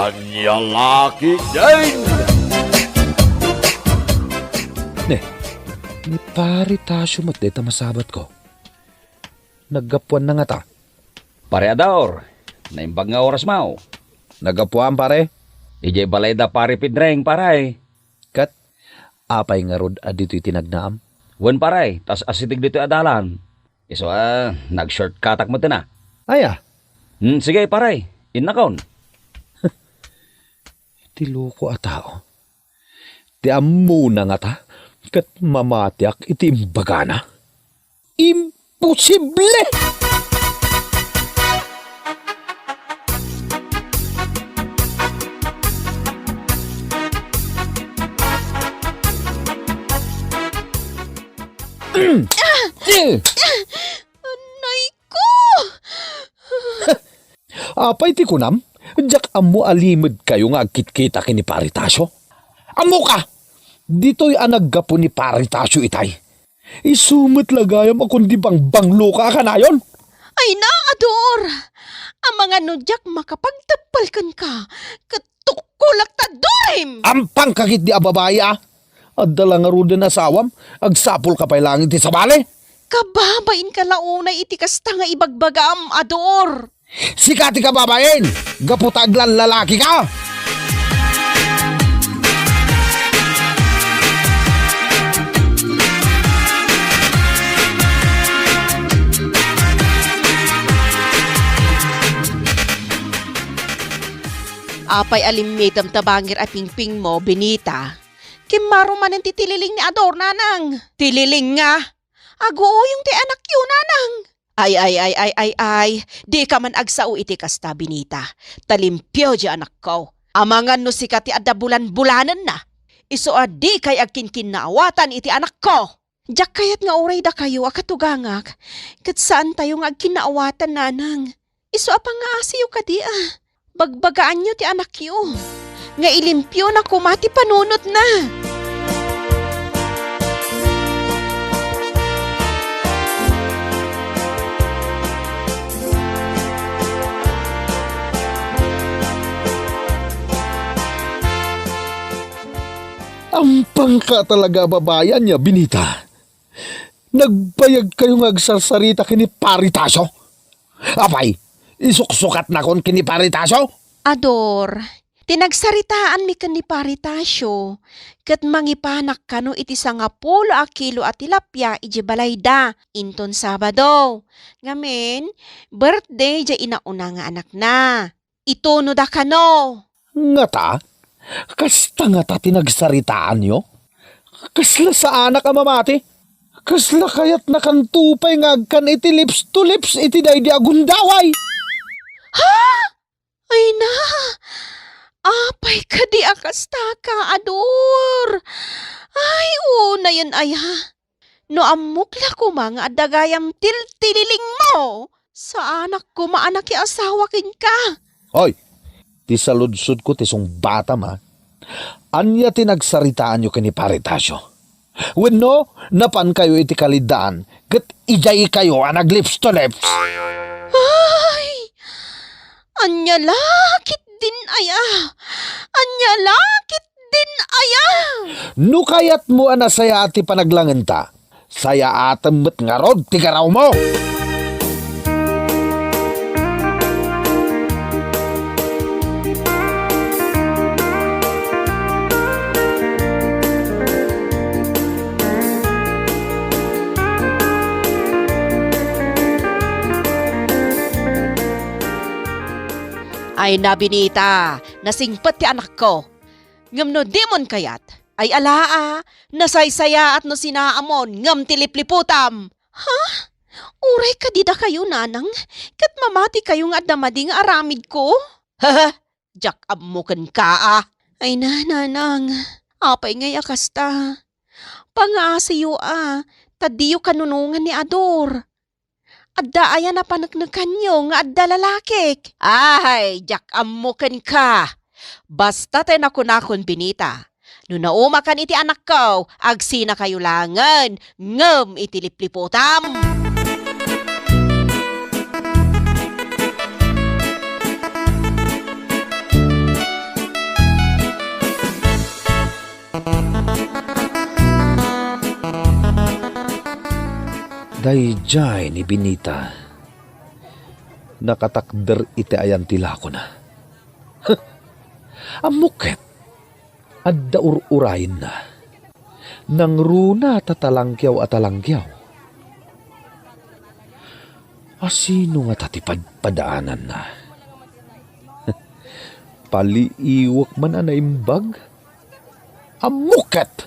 Anya laki din! Ni pari tasyo mo't deta masabat ko. Naggapuan na nga ta. Pare Ador, naimbag nga oras mau. Naggapuan pare. Ije balay da pare pidreng paray. Kat, apay nga rod adito'y tinagnaam. Wan paray, tas asitig dito adalan. Iso nag-shortcutak mo na. Aya, Sige paray, innakaon. ti loko a tao. Ti amuna nga ta. Kat mamatiak iti imbagana. Imposible! Nay ko! Apay ti kunam, jak amo alimod kayo nga agkitkita kini Paritasyo. Amo ka! Dito'y anaggapo ni Paritasyo itay. Isumit lagayam akong di bang banglo ka kanayon. Ay na, Ador! Ang mga nudyak makapagtapalkan ka. Katukulak ta dorim! Ampang kakit di ababay ah. Adala nga ro din asawam, agsapol ka pa'y langit ti sabali. Kababain ka launay iti kasta nga ibagbagam, Ador! Sikati ka babayin! Gaputaglan lalaki ka! Apay alimidam tabangir at pingping mo, Benita. Kimaro man ang titililing ni Ador, nanang. Tililing nga. Ago yung ti anak yun, nanang. Ay. Di ka man agsao iti kasta, Benita. Talimpyo di anak ko. Amangan no sikat ti adda bulan-bulanan na. Iso di kay agkinkin naawatan iti anak ko. Diyak kayat nga oray da kayo akatugangak. Kat saan tayo nga agkinaawatan, nanang. Iso apang nga asiyo ka di ah. Bagbagaan nyo ti anak yo. Nga ilimpyo na kumati panunot na. Ampang ka talaga babayan niya, Benita. Nagbayag kayong agsarsarita kini Paritasyo. Apay, isuksukat na kon kini Paritasyo. Ador, tinagsaritaan mi kan ni Paritasyo. Kat mangipanak kano iti 10 a kilo at tilapia iti balayda. Inton Sabado. Ngamen, birthday di inauna nga anak na. Ito no da kano. Nga ta? Kasta nga ta tinagsaritaan nyo? Kasla sa anak ang mamati? Kasla kayat nakantupay nga agkan iti lips to lips iti day di agundaway. Ha? Ay na! Apay ka di akasta ka, Ador! Ay, una yan ay ha. No amukla ko mga adagayam tililing mo. Sa anak ko maanak asawakin ka. Hoy, ti saludsud ko ti song bata ma. Anya tinagsaritaan nyo kini Paritasyo. Wenno, napan kayo iti kalidaan, kat ijay kayo ang naglips to lips. Ay! Anya lakit din aya! Anya lakit din aya! No kayat mo anasaya ati panaglangan ta, saya atemmet nga rod ti garaw mo. Ay na, Benita, nasingpat ti anak ko. Ngam no demon kayat, ay alaa, nasaysaya at no sinaamon, ngam tilipliputam. Ha? Uray ka dida kayo, nanang, kat mamati kayo nga damading aramid ko. Ha? Jak amukan ka ah. Ay na, nanang, apay ngay akasta. Pangaasiyo ah, tadiyo kanunungan ni Ador. Adda aya na panagnakan nyo nga adda lalakik. Ay, jak amukan ka. Basta tayo nakunakon, Benita. No naumakan iti anak ko, agsina kayo langan, ngem iti lipliputam. Dayjay ni Binita. Nakatakder iti ayan tila ko na. Amuket. Adda urayin na. Nang runa tatalangkyaw at talangkyaw. Asino nga tatipadpadaanan na? Paliiwak man anaimbag? Amuket!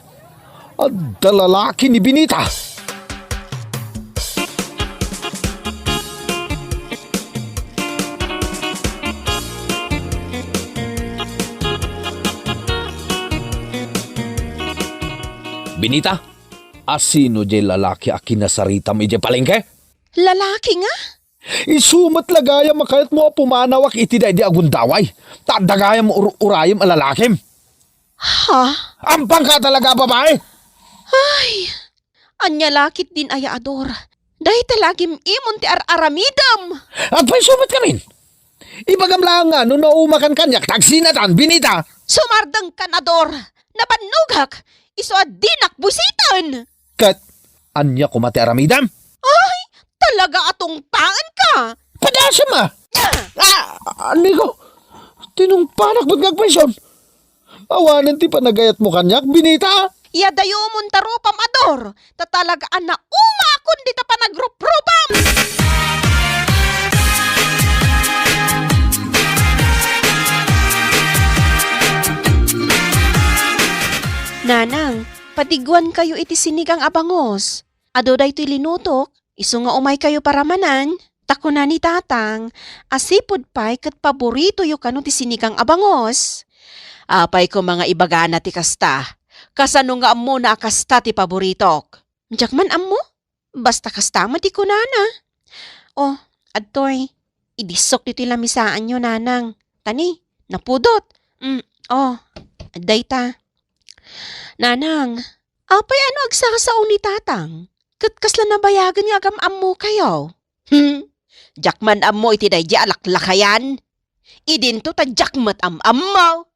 Adda lalaki ni Binita! Binita, asino jay lalaki a kinasaritam iti palengke? Lalaki nga? Isumat lagayam makayat mo pumanawak iti da di agundaway. Tadagayam urayam a lalakim. Ha? Ampang ka talaga babae? Ay, anya lakit din ay ador. Dahil talagim imon ti aramidam. At pa'y sumat kamin. Ibagam lang nga, no naumakan kanyak, tagsinatan, Binita. Sumardang kanador. Napanugak. Iso dinak busitan. Kat, anya kumati aramidam? Ay, talaga atong pangan ka. Padasa ma! Amigo, tinungpanak ba't ngagpensyon? Awanan ti panagayat mo kanyak, Binita? Yadayo mon tarupam ador. Tatalagaan na umakon dita pa nagruprupam. Nanang, patiguan kayo iti sinigang abangos. Ado da ito'y linutok, iso nga umay kayo paramanan. Tako na ni tatang, asipod pa'y kat paborito yu kano ti sinigang abangos. Apay ko mga ibagana ti kasta. Kasano nga ammo na kasta ti paboritok. Diyak man ammo, basta kasta mo ti kunana. Oh, adtoy, idisok ti lamisaan nyo nanang. Tani, napudot. Aday ta. Nanang, apay ano agsasaon ni tatang? Katkasla na bayagan nga agam ammo kayo. Jakman ammo iti daydi alaklakayan. Idinto ta jakmat ammo.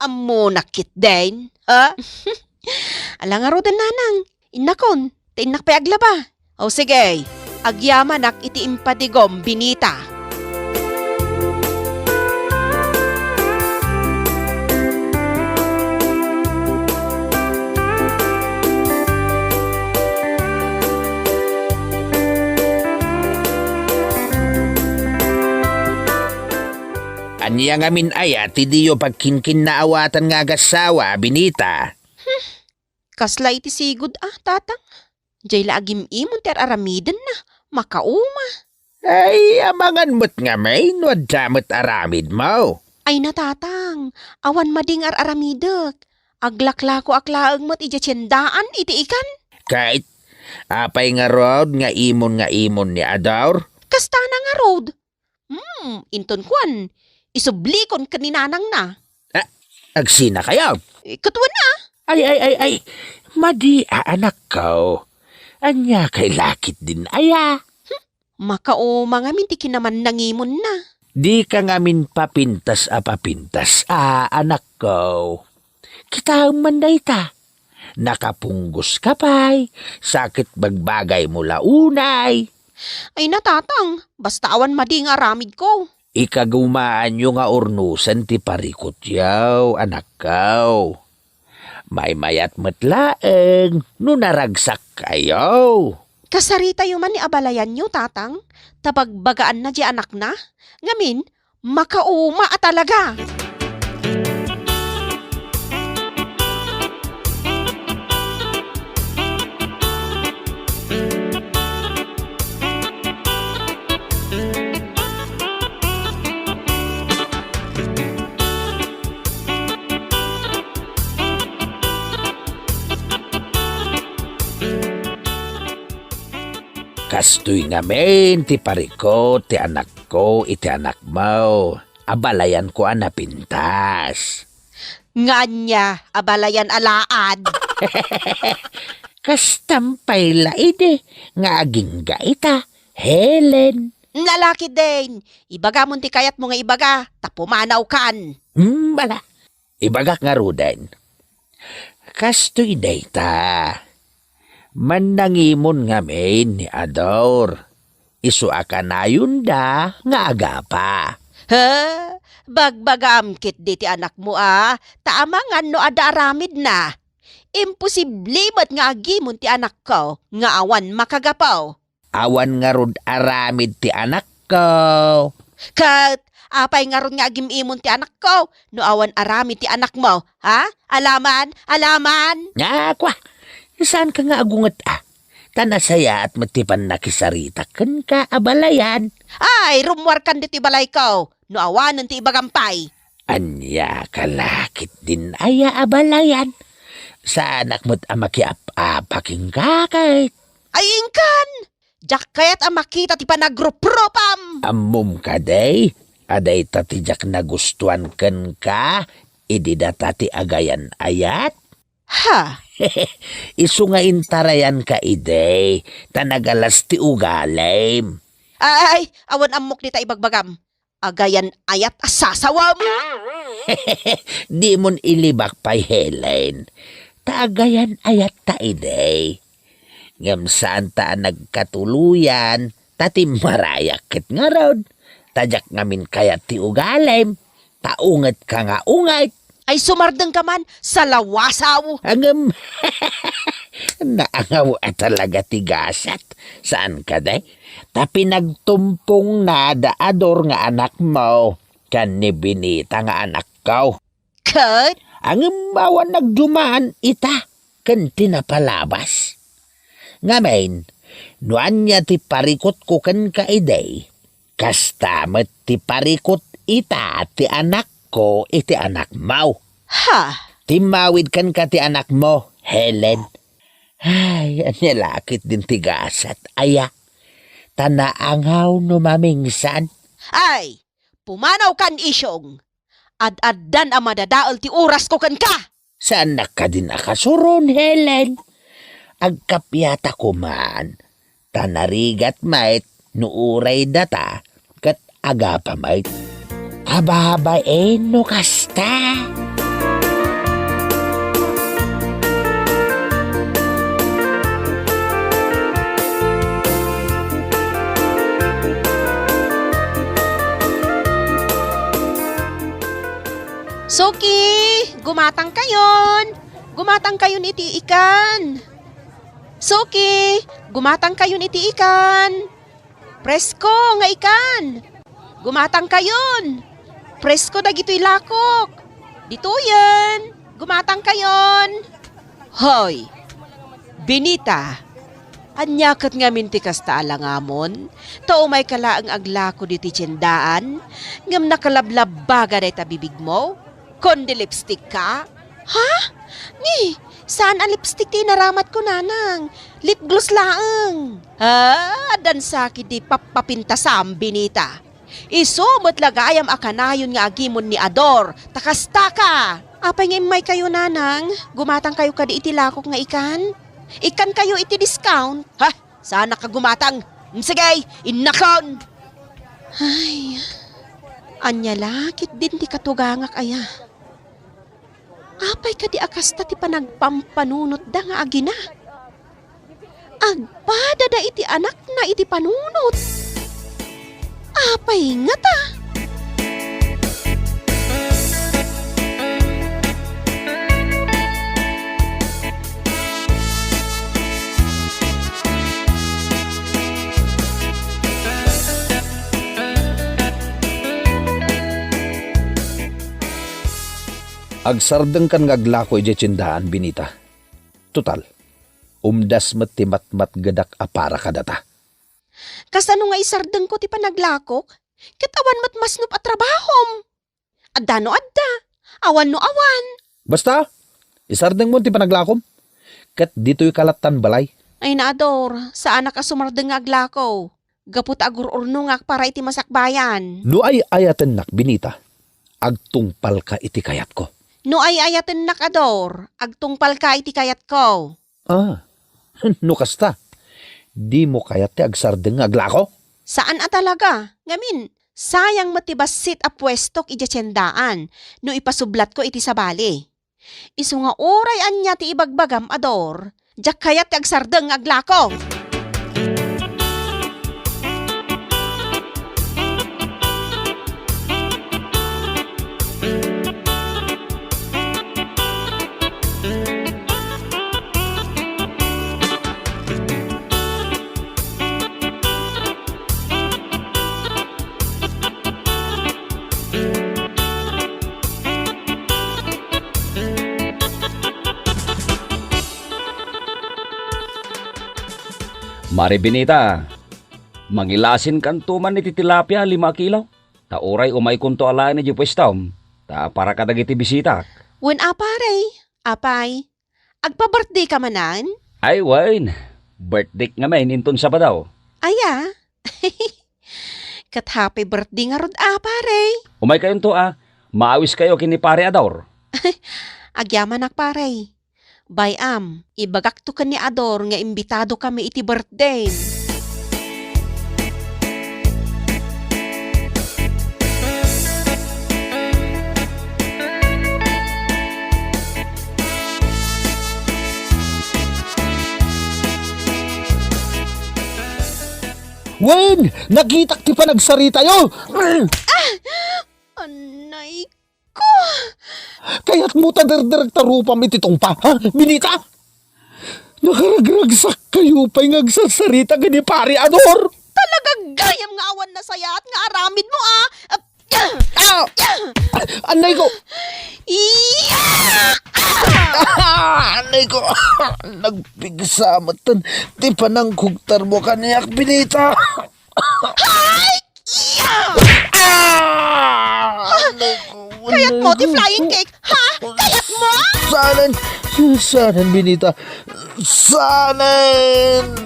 Ammo nakit din, ha? Alang arudan nanang, inakon, tinak pa aglaba. O sige, agyaman ak iti impadigom, Binita. Anya nga min aya, ti diyo pagkinkin na awatan nga gasawa, Binita. Kasla iti sigud tatang. Jay laagim imon ter aramiden na, makauma. Ay, amangan mo't nga may, nuad damot aramid mo. Ay natatang, awan mading aramidek. Aglaklako aklaeng mo't ijatsyendaan iti ikan. Kahit, apay nga rod nga imon ni Ador. Kasta na nga road. Inton kwan, isublikon kaninanang na. Agsina kayo. Katuan na. Ay, madi anak ko. Anya kay lakit din aya. Makao mga minti naman nangimon na. Di ka ngamin papintas anak ko. Kita man na ita. Nakapunggos ka pa'y, sakit bagbagay mo launay. Ay natatang, basta awan mading aramid ko. Ikagumaan yung nga ornusan ti parikot yaw, anak ko. May mayat matlaeng, no naragsak kayo. Kasarita yung man ni abalayan nyo, tatang. Tabagbagaan na di anak na. Ngamin, makauma talaga. Kastoy ngamin, ti parikot, ti anak ko, iti anak mo. Abalayan ko anapintas. Nganya, abalayan alaad. Kastampay laide, nga aging gaita, Helen. Lalaki din. Ibaga mo ti kayat mo nga ibaga, tapumanaw kan. Bala, ibagak nga rudan. Kastoy dayta. Manangimon ngamin ni Ador. Isu akanayon da nga agapa. Ha? Bagbagam kit di ti anak mo Taamangan no ada aramid na. Imposible ba't nga agimon ti anak ko nga awan makagapaw. Awan nga rod aramid ti anak ko. Kat, apay nga ron nga agimimon ti anak ko no awan aramid ti anak mo. Ha? Alaman? Alaman? Nga kwa, saan ka nga agungat Tanasaya at matipan nakisarita kan ka abalayan. Ay, rumwar kan ti balay ko no awanan ti ibagampay. Anya kalakit din aya abalayan. Sa anak mo't amakiap-apaking kakay. Ay, ingkan! Jak kayat makita ti panagropropam. Amum ka day, aday tatijak na gustuan ken ka, ididata ti agayan ayat. Ha? Isu nga intarayan ka iday, tanagalas ti ugalay. Ay, awan amok ni ta ibagbagam. Agayan ayat asasawam. Di mon ilibak pa'y Helen. Taagayan ayat ta iday. Ngam saan ta nagkatuluyan, tati marayakit nga rod. Tajak ngamin kayat ti ugalay. Taungat ka nga ungay. Ay sumardeng ka man sa lawasaw. Angam, naangaw at talaga tigasat. Saan ka day? Tapi nagtumpong na daador nga anak mo. Kan ni Binita nga anak ko. Kat? Ang bawan nagdumaan ita. Kan tinapalabas. Ngamen, nuan niya ti parikot ko kan kaiday. Kastamat ti parikot ita ti anak ko iti anak mo. Ha? Timawid kan ka ti anak mo, Helen. Ay, anilakit din tigasat. Aya, tanaangaw no mamingsan. Ay, pumanaw kan isyong. Ad-addan ang madadaol ti oras ko kan ka. Saan na ka din nakasuron, Helen? Agkapyata ko man. Tanarigat mait, nuuray data, kat agapa mait. Kababain no kasta. Suki, gumatang kayon. Gumatang kayon iti ikan. Suki, gumatang kayon iti ikan. Presko nga ikan. Gumatang kayon. Presko dagito'y lakok. Dito yan. Gumatang kayon. Hoy, Binita. Anyakat nga minti kasta alangamon. Tao may kalaang aglako diti tiyendaan. Ngam nakalablabaga day tabibig mo. Kondi lipstick ka? Ha? Ni, saan ang lipstick ti naramat ko nanang? Lip gloss laang. Ha? Dan sakit di papapintasam, Binita. Isumot lagayam akanayon nga agimon ni Ador. Takastaka. Apay nga may kayo nanang. Gumatang kayo ka di itilakok nga ikan. Ikan kayo iti discount. Ha? Sana ka gumatang. Sige, inakon. Ay, anyalakit din ti katugangak aya. Apay ka di akasta ti panagpampanunot da nga agina. Agpada da iti anak na iti panunot. Apay nga ta. Agsardeng kan ngaglako iti tsindahan, Binita. Total, umdas ti matmat gadak apara kadata. Kasano nga isardeng ko ti panaglakok? Katawan mat masnup at trabahom. Adda no adda. Awan no awan. Basta, isardeng mo ti panaglakom. Kat dito'y kalatan balay. Ay naador, saan ka sumardeng nga aglako? Gaput agururno nga para iti masakbayan. No ay ayaten nak, Binita. Agtungpal ka iti kayat ko. No ay ayaten nakador, agtungpal ka iti kayat ko. No kasta. Di mo kayat ti agsardeng nga aglako? Saan talaga? Ngamin, sayang matibasit a pwestok iti tiyendaan no ipasublat ko iti sabali. Isu nga oray anya ti ibagbagam Ador, Jak kayat ti agsardeng nga aglako. Mari Benita, mangilasin kan tuman ni titilapia 5 kilaw. Ta oray umay kunto alaan ni pwestom. Ta para kadagiti bisita. Wen apare, apay, agpa-birthday ka manan? Ay wine, birthday nga may inton Sabadaw. Aya. Kat happy birthday nga rod apare. Umay kayon to maawis kayo kini pare Ador. Agyaman pare. Bayam, ibagak to ka ni Ador nga imbitado kami iti birthday. Wen, nagitak ti pa nagsarita yo. Anay ko. Kaya't mo taderderag tarupam ititong pa, ha? Binita? Nakaragragsak kayo pa'y ngagsasarita gani pare Ador. Talaga gayam nga awan na saya at nga aramid mo Anay ko! Iya! Anay ko! Nagpigsamatan. Di pa nang kugtar mo kaniyak, Binita. Iya! Anay ko! Kayat mo ti flying cake, ha? Kayat mo? Sanan, Binita. Sanan!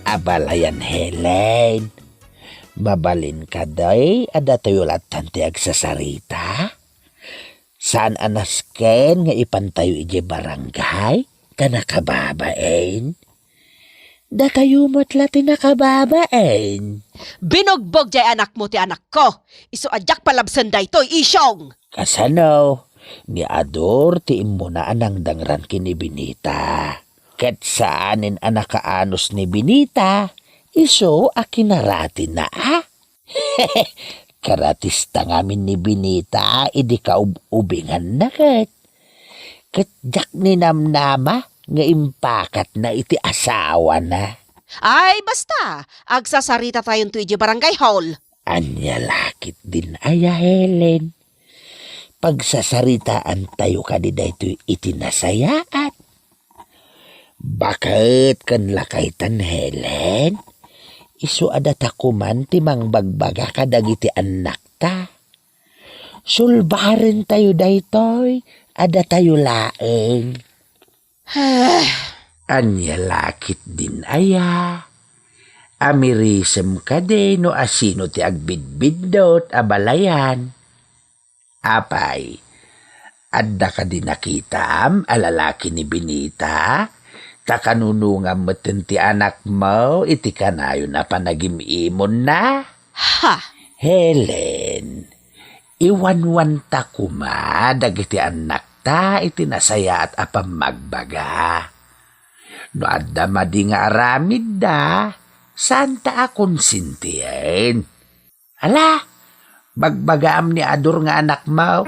Abalayan, Helen. Babalin ka day, ada tayo latan ti agsasarita. Saan anasken nga ipantayo ije barangay? Kanakababain? Da tayo matla ti nakababain. Binugbog jay anak mo ti anak ko. Iso adyak palabsan day to'y isyong. Kasano? Ni Ador ti imo na anang dangran kini Binita. Ket saanin anak kaanos ni Binita, iso akinaratin na Karatista ngamin ni Binita, idi kaubingan na ket. Ket jak ni namnama, nga impakat na iti asawa na. Ay, basta. Agsasarita tayon to ije barangay hall. Anya lakit din aya, Helen. Pagsasaritaan tayo kanida ito'y itinasayaan. Bakit kan lakaitan, Helen? Isu ada takuman timang bagbaga kadagiti anak ta. Sulbarin tayo daytoy, ada tayo laeng. Anya lakit din aya. Amirisem ka de no asino ti agbidbidot abalayan. Apay, adda ka din nakitam alalaki ni Binita. Kakanunungam meten ti anak mo, iti kanayo na panagimimon na. Ha? Helen, iwanwan ta kuma, dagiti anak ta, iti nasaya at apam magbaga. No adda madi nga aramid da, saan ta akong sintiyen? Ala, bagbagaam ni Ador nga anak mo,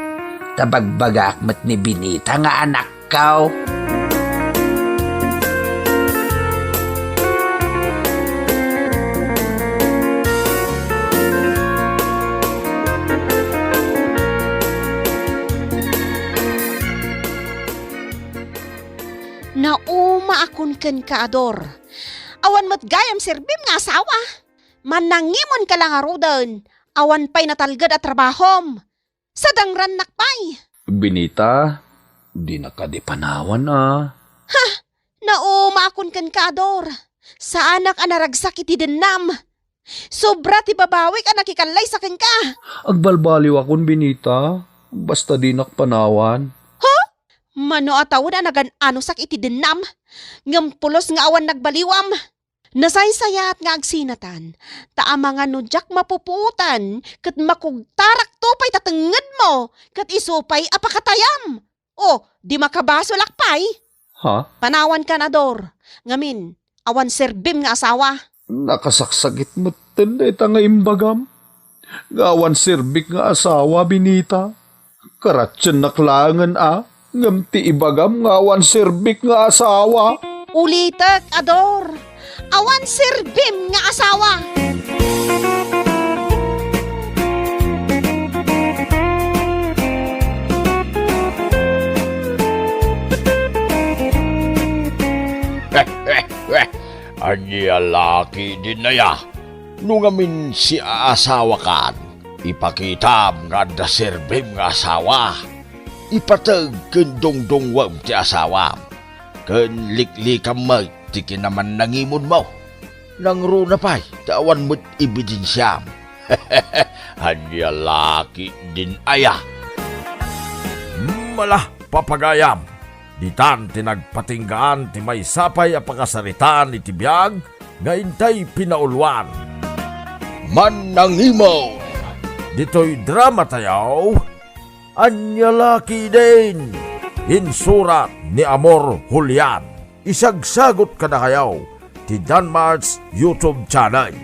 tabagbagaak met ni Binita nga anak kaw. Nauma akon ken ka Ador. Awan mat gayam serbim nga asawa. Manangimon ka lang arudan. Awan pa'y natalgad at trabahom. Sa dangran nakpay. Binita, di na ka di panawan Nauma akon ken ka Ador. Sa anak anaragsak iti denam. Sobra ti babawik anak ikalay sa ken ka. Agbalbaliw akon, Binita. Basta di nakpanawan. Mano ataw na nagan-ano sak iti dinam. Ngam pulos nga awan nagbaliwam. Nasaysayat nga agsinatan. Ta mga nudyak mapuputan. Kat makugtarak to pa'y tatenged mo. Kat isupay apakatayam. O, di makabaso lakpay. Ha? Panawan ka na, Dor. Ngamin, awan serbim nga asawa. Nakasaksagit mo ita nga imbagam. Ngawan sirbik nga asawa, Binita. Karatsyan naklangan ngam ti ibagam ngawan sirbik nga asawa. Ulitek, Ador. Awan serbim nga asawa. Anya laki din na ya. Nung amin si asawa kan, ipakitam nga da serbim nga asawa. Ipatag kendong wam ti asawa. Ken liklikam may ti kinaman nangimon mo. Nang runa pa'y tawan mo't ibidensyam. Anya laki din aya. Malah papagayam. Ditan tinagpatinggaan ti may sapay a pakasaritaan iti biyag nga intay pinaulwan. Man nangimo! Dito'y drama tayaw. Anya laki din. Insurat ni Amor Julian. Isagsagot ka na kayaw ti Danmar's YouTube channel.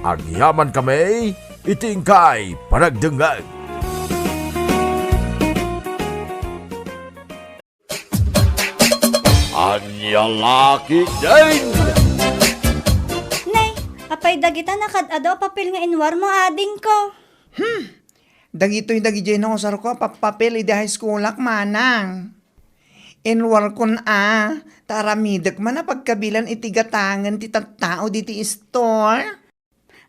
Agyaman kami, itingkay panagdengag. Anya laki din. Nay, apay dagita nakadado papel nga inwar mo ading ko. Dagito'y dagijay na ko ko, papapel iti high school ak manang. Enwar kon taramidek man na pagkabilan iti gatangan ti tattao diti store.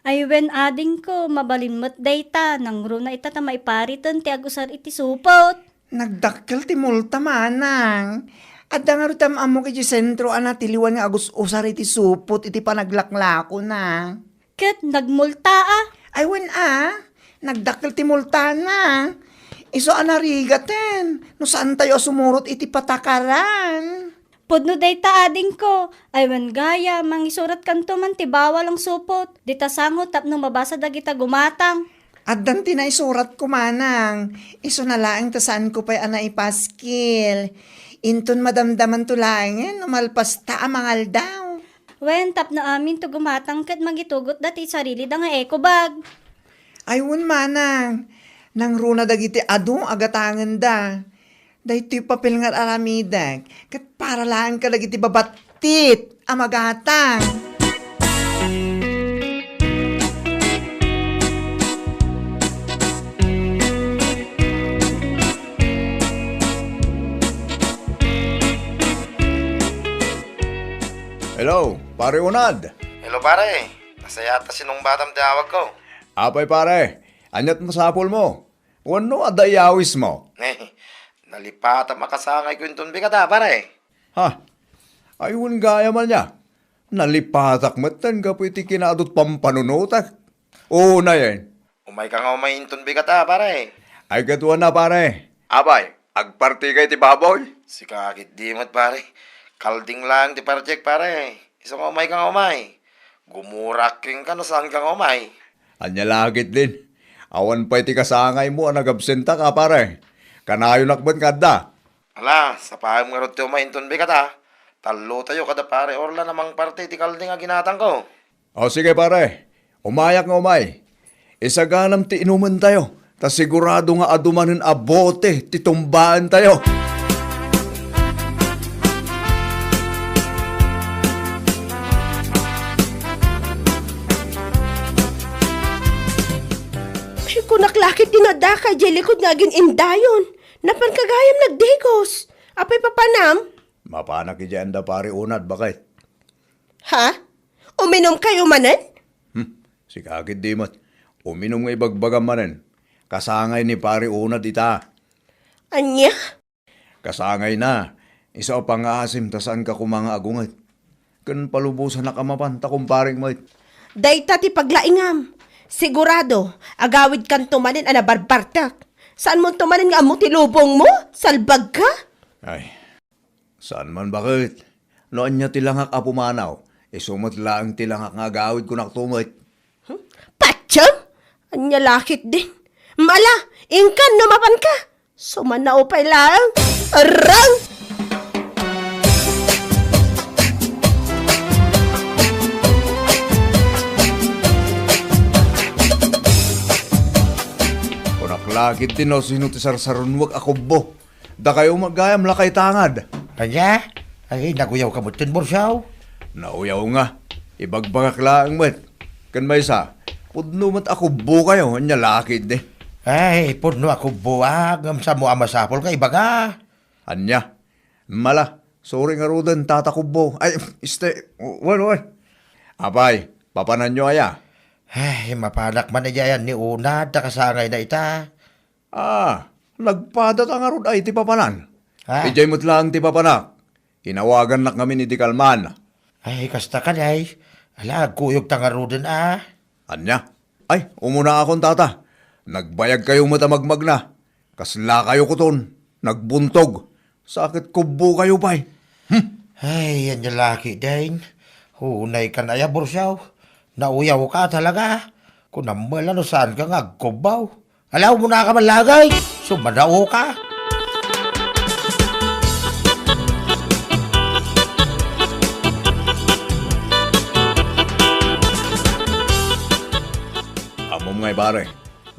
Ay when ading ko, mabalimot dayta, nang runa ita ta maiparitan ti agusar iti supot. Nagdakkel ti multa manang. At nga rutam amo kiti sentro tiliwan nga agus usar iti supot iti panaglaklako na. Ket nagmulta Ay when nagdakkel ti multa na. Iso anarigaten, no saan tayo sumurot iti patakaran. Pudno dayta ading ko, ay when gaya, mangisurat kanto man ti bawal ang supot. Dita sangot tapno mabasa dagita gumatang. At dan tinaisurat ko manang, iso na laang tasaan ko pa'y ipaskil. Inton madamdaman to laangin, umalpas ta amangal daw. Wen tapno amin to gumatang ket magitugot dati sarili da nga eco bag. Ayun manang, nang runa dagiti adong agatangan da. Dahito papel nga aramidag, kat para lang ka dagiti babatit, amagatang. Hello, pare Unad. Hello pare, nasayata sinong batang tawag ko. Apay pare, anyat mo sapol mo. Wano adayawis mo? Nalipata makasangay ko yung bikata pare. Ha? Ayun gaya man niya. Nalipatak matan ka po iti kinadot pampanunutak. Oo na yan. Umay ka nga umay yung bikata pare. Ay katuan na pare. Abay, Agparti kay ti baboy. si kakit dimot pare. Kalding lang ti parjek pare. Isang umay ka nga umay. Gumuraking ka no saan ka nga umay. Anya lagit din. Awan pa iti kasangay mo nagabsenta ka pare. Kanayo nakban kada. Ala, sa paham nga rot ti umay yung bikata. Talo tayo kada pare. Orla namang parte ti kalding nga ginatang ko. O sige pare, umayak nga umay. Isaganam ti inuman tayo. Ta sigurado nga adumanin abote ti tumbaan tayo. Ay, kunaklakit dinadaka, jelikod nga gin indayon. Napan kagayam nagdegos. Apay papanam? Mapana ki dyan da pare Unad, bakit? Ha? Uminom kayo manen? Si kakit dimot. Uminom nga ibagbagam manen. Kasangay ni pare Unad ita. Anya? Kasangay na. Isa o pangasim tasan ka kumanga agungat. Kan palubusan na kamapanta kumparing mo. Dayta ti paglaingam. Sigurado, agawid kan tumanin ana barbartak. Saan mo tumanin nga amo ti lubong mo? Salbag ka? Ay, saan man bakit? Noon niya tilangak apumanaw, sumot lang tilangak nga gawid ko naktumot. Patsyam! Anya lakit din. Mala, ingkan namapan ka. Sumanaw pa lang. Arang! Kunaklakit din o sinutisar-sarunwag ako bo. Da kayo magayam lakay tangad. Kanya? Ay, naguyaw ka mo tin, Borsyaw. Nauyaw nga. Ibagbagak lang mat. Kan may sa, pudno mat ako bo kayo, anya lakit de. Ay, puno ako buwag. Sa mo amasapol ka, ibaga. Anya, mala, sorry nga rudan, tatakubo. Ay, wan. Apay, papanan nyo aya. Ay, mapanak man na yan ni Una, kasangay na ita. Nagpadat ang arud ay ti papanan. Ha? Ijay mo't lang ti papanak. Hinawagan nak kami ni di Kalman. Ay, kasta ka day. Ala, kuyog tangarudan Anya, ay, umuna akong tata. Nagbayag kayo matamagmag na. Kasla kayo kuton. Nagbuntog. Sakit kubo kayo pa'y. Ay, yan yung laki din. Hunay ka na ya, Borsyaw. Nauyaw ka talaga. Kung namala no saan ka nga kubaw. Alaw mo na ka malagay. Sumanao ka. Amo mga pare,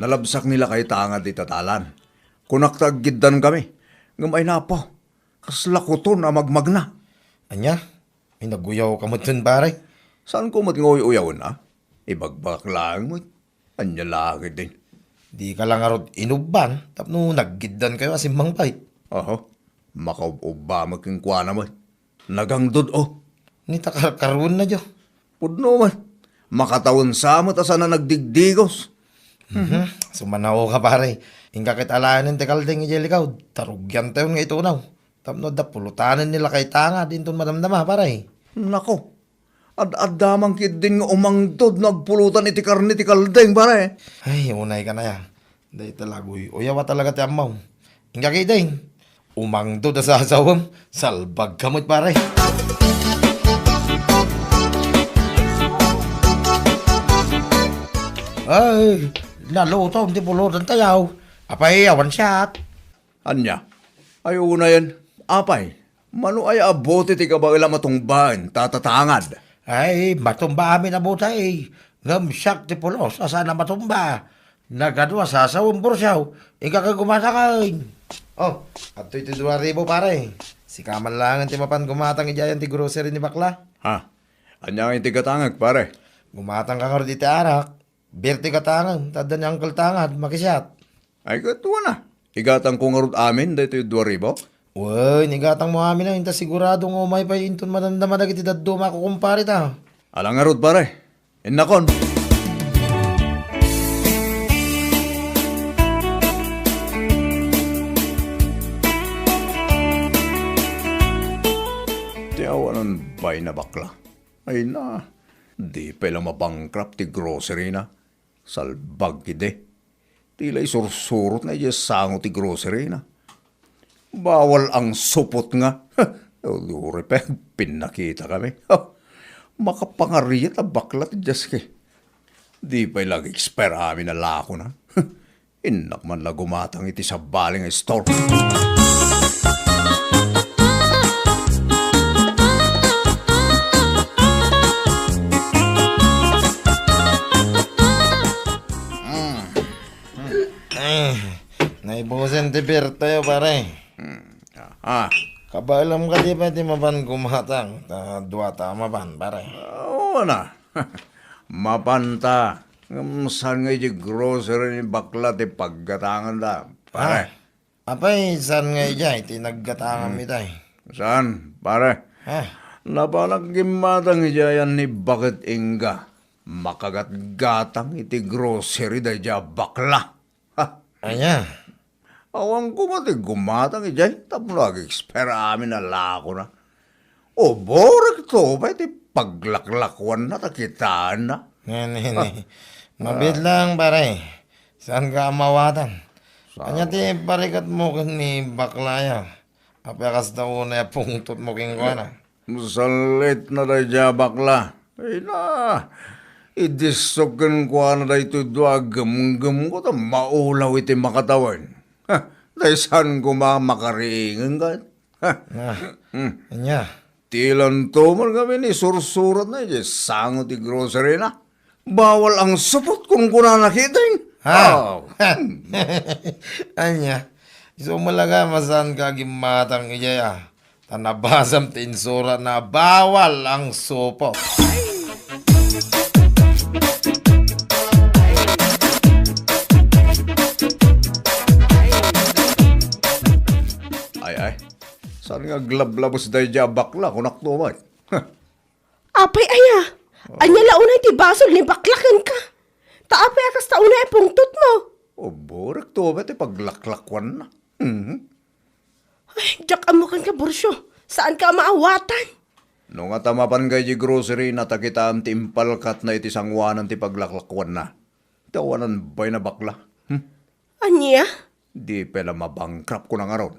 nalabsak nila kay tangad di tatalan. Kunaktaggidan kami. Ngamay na po. Kasla kuton na magmag na. Anya, may naguyaw ka mo dun, pare. Saan ko matingoy-uyaw na? Ibagbak lang mo. Anya laki din. Di ka lang arot inuban. Tapno naggidan kayo asimbang bay. Oho, makauba magkingkwa naman. Nagangdod Nita karoon na dyo. Pudno man. Makatawon sa mo ta sana nagdigdigos. Sumanaw ka, pare. Ingka kit alayanin te kaldeng ijelikaw. Tarugyan tayo nga ito now. Tapno da pulutanan nila kay tanga din ton madamdama, pare. Nako. Ad-adamang kid din nga umangdod nagpulutan iti karni ti kaldeng pare. Ay, unay ka na ya. Day talagoy. Uyawa talaga ti amaw. Ingka kay ding. Umangdo da sa asawam. Salbag kamot, pare. Ay, naluto, hindi pulutan tayaw. Apay, awan siyat. Anya, ay una yan. Apay, mano ay abote ti kabagala matungbahan, tatatangad. Ay, matumba amin na buta eh. Ngamsyak ti pulos, asa na matumba. Nagadwa sa asawang Borsyaw. Ika ka gumasakain. Oh, at ito'y 2,000 pare. Si Kaman lang ang timapan gumatang ijayan ti grocery ni Bakla. Ha? Anya ang itigatangag pare. Gumatang ka nga rin iti arak. Birti katangan, tada ni Uncle Tangad, makisyat. Ay katuwa na. Igatang kong arud amin, dito yung 2,000. Uy, nigatang mo amin na, hinta siguradong umay pa inton madamdaman na kiti daddo makukumpari ta. Alang arud pare. Innakon. Tiyawa ng bay na bakla. Ay na. Di pa lang mabangkrap ti grocery na. Salbag kide. Tila'y sursurot na iya sango ti grocery na. Bawal ang supot nga. Luri pa, pinakita kami. Makapangariyat ang bakla ti Jaske. Di pa lang expire amin na lako na. Inak man la gumatang iti sa baling nga store. Naibusin ti Bertayo, pare. Kabalam ka di pa ti mapan kumatang. Dua tama pan, pare. Oo na. Mapanta. Saan nga yung grocery ni bakla ti paggatangan da. Pare. Apay, saan nga ijay? Tinaggatangan mi tay. Saan? Pare. Napanaggimatang ijayan ni Bakit Inga. Makagat-gatang iti grocery da ija bakla. Anya? Awang ko mati gumatang ijay. Tapos nag-expire amin na lako na. O borek to ba iti paglaklakwan na takitaan na. Nini. Mabit lang, pare. Saan ka mawatan? Anya ti parikat mo ni baklaya. Apekas na una yung pungtot mo king ko na. Salit na da dya bakla. Ay na, idisogan ko na da ito gam-gam ko ta maulaw iti makatawan. Ha, dahil saan ko makariingan ka? Ha, Anya. tilan to man kami ni sursurat na iti sangot ti grocery na. Bawal ang supot kung kuna nakita yun. Ha? Anya. So malaga masan ka gimatang ijaya. Tanabasam tinsura na bawal ang sopo. Ay, saan nga glablabos dahi dya bakla kung naktuman? Apay aya. Anya launay ti basol ni baklakan ka. Taapay akas taunay pungtot mo. O borek to ba ti paglaklakwan na? Ay, jak amo kan ka bursyo. Saan ka maawatan? Nung nga tamapan kay di grocery na takita ang timpalkat na iti sangwanan ti paglaklakwan na. Tawanan ba'y na bakla? Anya? Di pala mabangkrap ko na nga ron.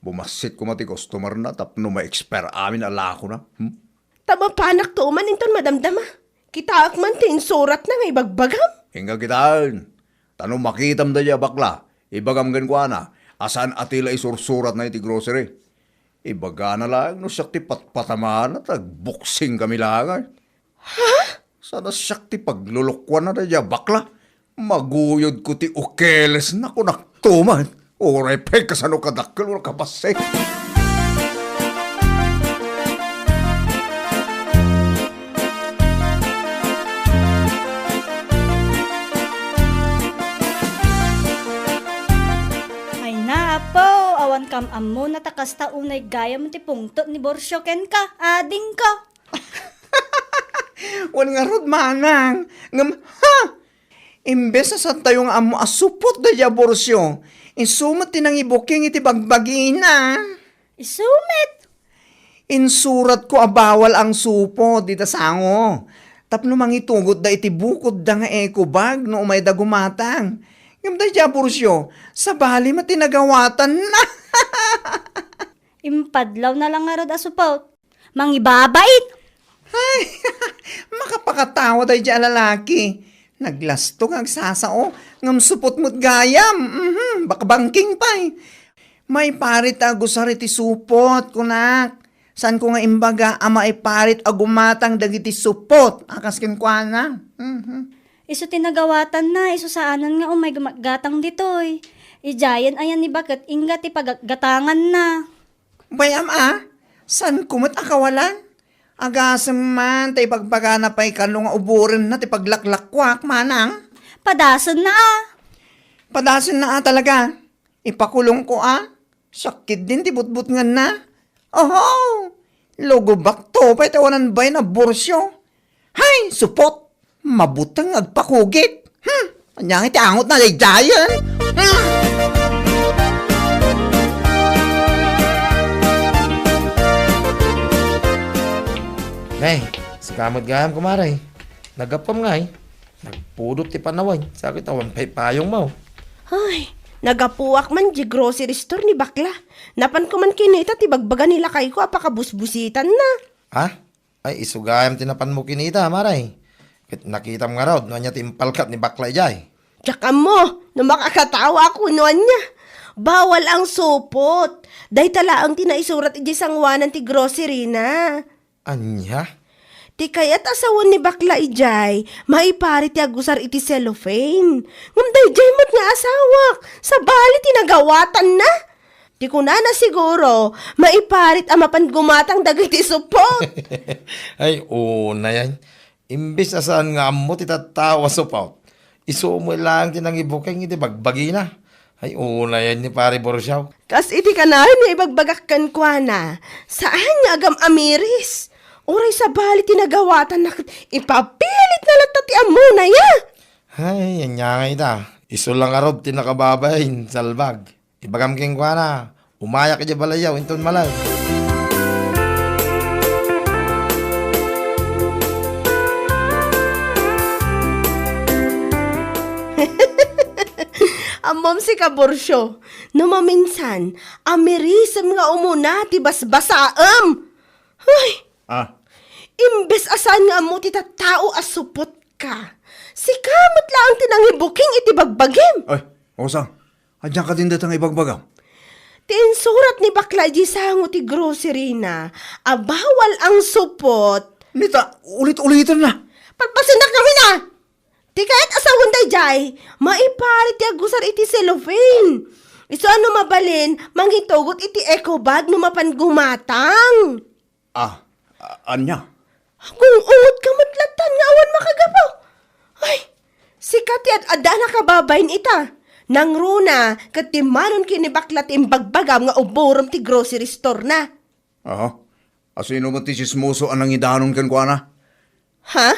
Bumasit ko mati customer na tapno ma-expire amin ala ko na. Tama panak to man inton madamdama. Kita akman tin surat na nga ibagbagam. Hinga kitaan. Tanong makitam da dya bakla. Ibagam gan ko na. Asan atila isursurat na iti grocery. Ibaga na lang no siya ti patpatamaan at agbuksing kami lang. Ha? Sana siya ti paglulukwan na da dya bakla. Maguyod ko ti ukeles na kunaktuman. Oray pa'y kasano kadakkel o kapasek. Ay na, apo. Awan kam amo na takas taunay gaya mo ti pungtot ni Borsyo ken ka. Ading ka. Wan nga rod manang. Ngam, ha? Imbes na sa tayo nga amo asupot da dya Borsyo. Insumat tinang ibuking iti bagbagina. Isumit. Insurat ko abawal ang supo dita sango. Tapno mangitugot da iti bukod da nga eco bag no umay da gumatang. Ngam da dya Borsyo, sa bali matinagawatan na. Impadlaw na lang nga rod asupot. Mangibabait. Ay, makapakatawa da dya lalaki. Naglasto nga agsasao, ngam supot mo't gayam, bakbangking pa'y. May parit agusar iti supot, kunak. San ko nga imbaga, ama ay parit agumatang dagiti supot, akas kinkwana. Iso tinagawatan na, iso saanan nga umay gatang ditoy. Ijayan ayan ni bakat inga ti paggatangan na. Bayam san kumot akawalan? Agasam man, tay pagpagana pa'y kalong uburin na ti paglaklakwak, manang. Padasan na Padasin na talaga. Ipakulong ko Sakit din ti butbut nga na. Oho! Logo bakto pa'y tawanan ba'y na borsyo. Hay! Supot! Mabutang agpakugit. Anyang iti angot na laydayan. Nay, sakamot gayam kumaray. Nagapam nga Nagpudot ti panaway. Sakit awan pa'y payong mo. Ay, nagapuak man di grocery store ni bakla. Napan ko man kinita ti bagbaga nila kay ko apakabusbusitan na. Ha? Ay, isugayam tinapan mo kinita, maray. Nakita mo nga raw, no niya timpalkat ni bakla ijay. Tsaka mo, na makakatawa ako noon niya. Bawal ang supot. Dahil tala ang tinaisurat iji sangwanan ti grocery na. Anya? Ti kaya't asawan ni bakla ijay, maipari ti agusar iti cellophane. Ngam dayjay mo't nga asawak, sa bali tinagawatan na. Ti kuna na siguro, maiparit amapan gumatang dagiti supot. Ay, na yan. Imbis asaan nga mo titatawa supot. Isumo lang tinangibuking iti bagbagi na. Ay, na yan ni pare Borsyaw. Kas iti kanahin ni ibagbagakkan kwa na, saan niya agam amiris? Oray sa bali tinagawatan na ipapilit na latati amo na ya. Ay, yan nga ita. Iso lang arod tinakababayin, salbag. Ibagam king kwa na. Umayak ka balayaw, inton malay. Amom si Kaborsyo, no maminsan, amirisem nga umuna ti basbasaam. Ay, Ah, imbes asan nga mo ti tattao asupot ka. Si kamot lang tinangibuking iti bagbagim. ay, Osang, adyan ka din datang ibagbagam. Tinsurat ni bakla di sango ti grocery na, abawal ang supot. Nita, ulit-ulitan na. Pagpasinak kami na! Ti kahit asawon day jay, maiparit ti agusar iti cellophane. Iso ano mabalin, mangitugot iti eco bag no mapan gumatang. Anya? Kung uot ka matlatan nga awan makagapaw. Ay, sikat yan adda na kababayin ita. Nang runa, katimanon kinibaklat imbagbagam nga uborom ti grocery store na. Aha. Asino mo ti sismoso anang idanon kan kwa na? Ha?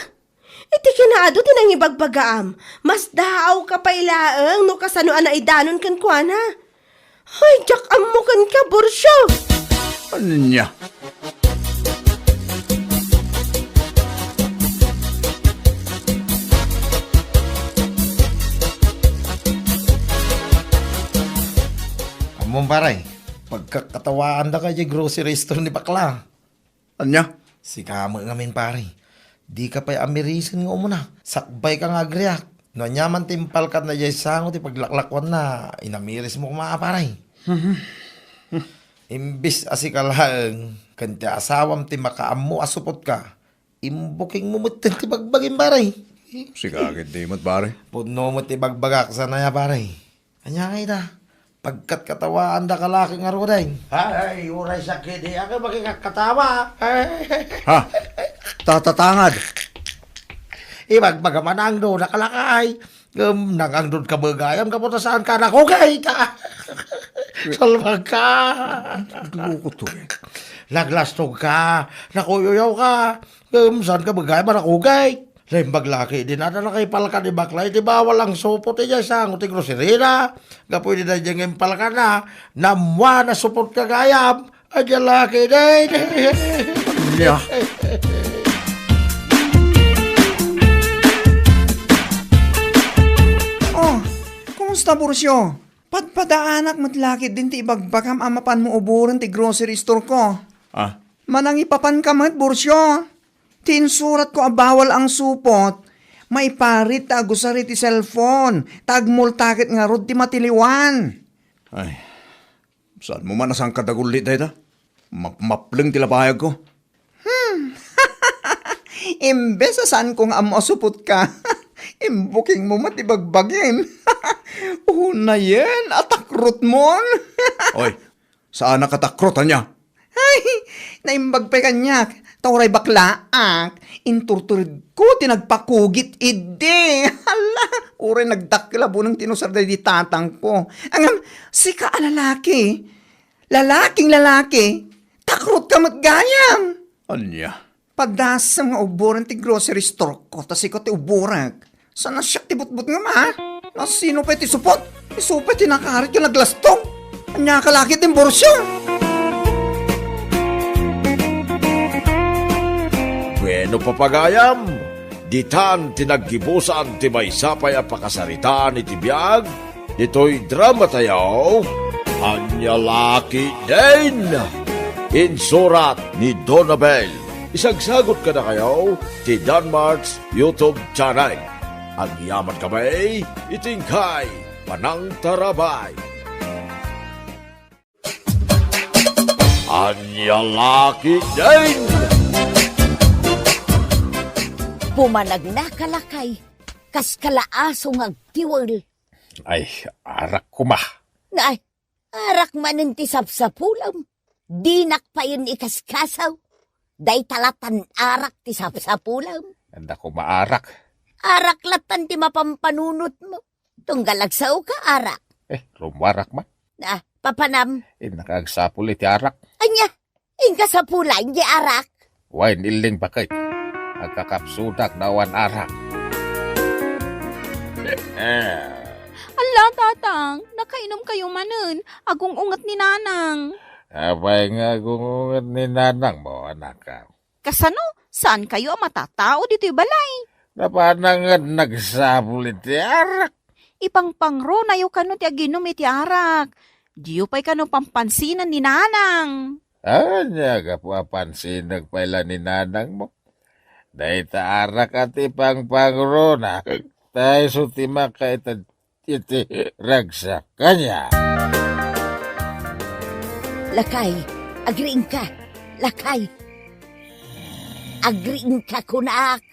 Iti kinaado tinang ibagbagaam. Mas daaw ka pa ilaang no kasano ana idanon kan kuana. Ay, jak ammo kan ka, Borsyo. Anya? Among paray, pagkakatawaan da ka di grocery store ni bakla. Anya? Si kamo ngamin paray. Di ka pa'y amirisan nga umuna. Sakbay ka nga agriak. No nyaman timpal ka na jay sango ti paglaklakwan na inamiris mo kumaa paray. Imbis asikalang kanti asawam ti makaammo asupot ka. Imbuking mumutin ti bagbagin paray. Si kagit di mo't pare. Puno mo ti bagbagak sa naya paray. Anya kay da. Pagkat katawaan da kalaki nga ruday. Ay, uray sakit. Di ako makikakatawa. Ha? Tatatangad. Ibagbagaman ang doon nakalakay. Nangang doon ka bagayam kapunta saan ka nakugay ka. Salwag ka. Luko to eh. Naglastog ka. Nakuyuyaw ka. Saan ka bagayam nakugay. Lembag laki, di na kay palka ni baklay, di bawal ang supot niya sa nguting grocerina. Kapoy di na diyang impalka na, namwa na supot ka gayam. Adya laki, day. Anya? Oh, kumusta, Borsyo? Padpadaanak matlakit din ti ibagbagam amapan mo uburan ti grocery store ko. Ah, Manang ipapan ka mat, Borsyo. Tinsurat ko abawal ang supot. Maiparit ta agusari ti cellphone. Tagmultakit nga rod ti matiliwan. ay. Saan mo man asang kadagulit tayo ta? Mapling tilapahayag ko. Imbes sa saan kong amasupot ka. Imbuking mo matibagbagin. Una yan, atakrot mon. Oy, saan nakatakrot niya? Ay, naimbag pa kanyak. Tauray baklaak. Inturturid ko, tinagpakugit ide. Hala, uray nagdaklabo ng tinusarday di tatang ko. Angam, sika lalaki. Lalaking lalaki. Takrot ka matgayam. Anya? Padasam nga uburan ti grocery store ko, tas ikaw ti uburag. Sana siya ti butbut nga ma? Sino pa ti supot? Isupa ti nakarit yung naglastong. Anya kalaki ti borsyo. Bueno papagayam, ditan tinaggibusan ti maysapay a pakasaritaan iti biyag, dito'y drama tayo, Anya Laki din! Insurat ni Donabel. Isagsagot ka na kayo ti Danmarks YouTube channel. Ang yaman kamay, itingkay, panang tarabay. Anya Laki din! Pumanag na kalakay, kas kalaaso ng agtiwal. Ay, arak ko ma. Nay, arak manin ti sapsapulam. Dinak pa yun ikaskasaw. Day talatan arak ti sapsapulam. Handa ko maarak. Arak latan ti mapampanunot mo. Tunggalagsaw ka arak. Rumarak man. Na, papanam. Nakagsapul iti arak. Anya, ingka sa pula, hindi arak. Wain iling bakit. Agkakapsudak na wan arak. Ala, tatang, nakainom kayo manun. Agong ungat ni nanang. Abay nga gungungan ni nanang mo, anak ka. Kasano? Saan kayo ang matatao dito'y balay? Napanangan nagsapul iti arak. Ipangpangro na yung kano ti aginom iti arak. Diyo pa'y kano pampansinan ni nanang. Anya ka papansin nagpaila ni nanang mo. Dahil taarak at ipangpangro na. Tayo sutima ka iti ragsak kanya. Lakay, agriin ka. Lakay. Agriin ka, kunak.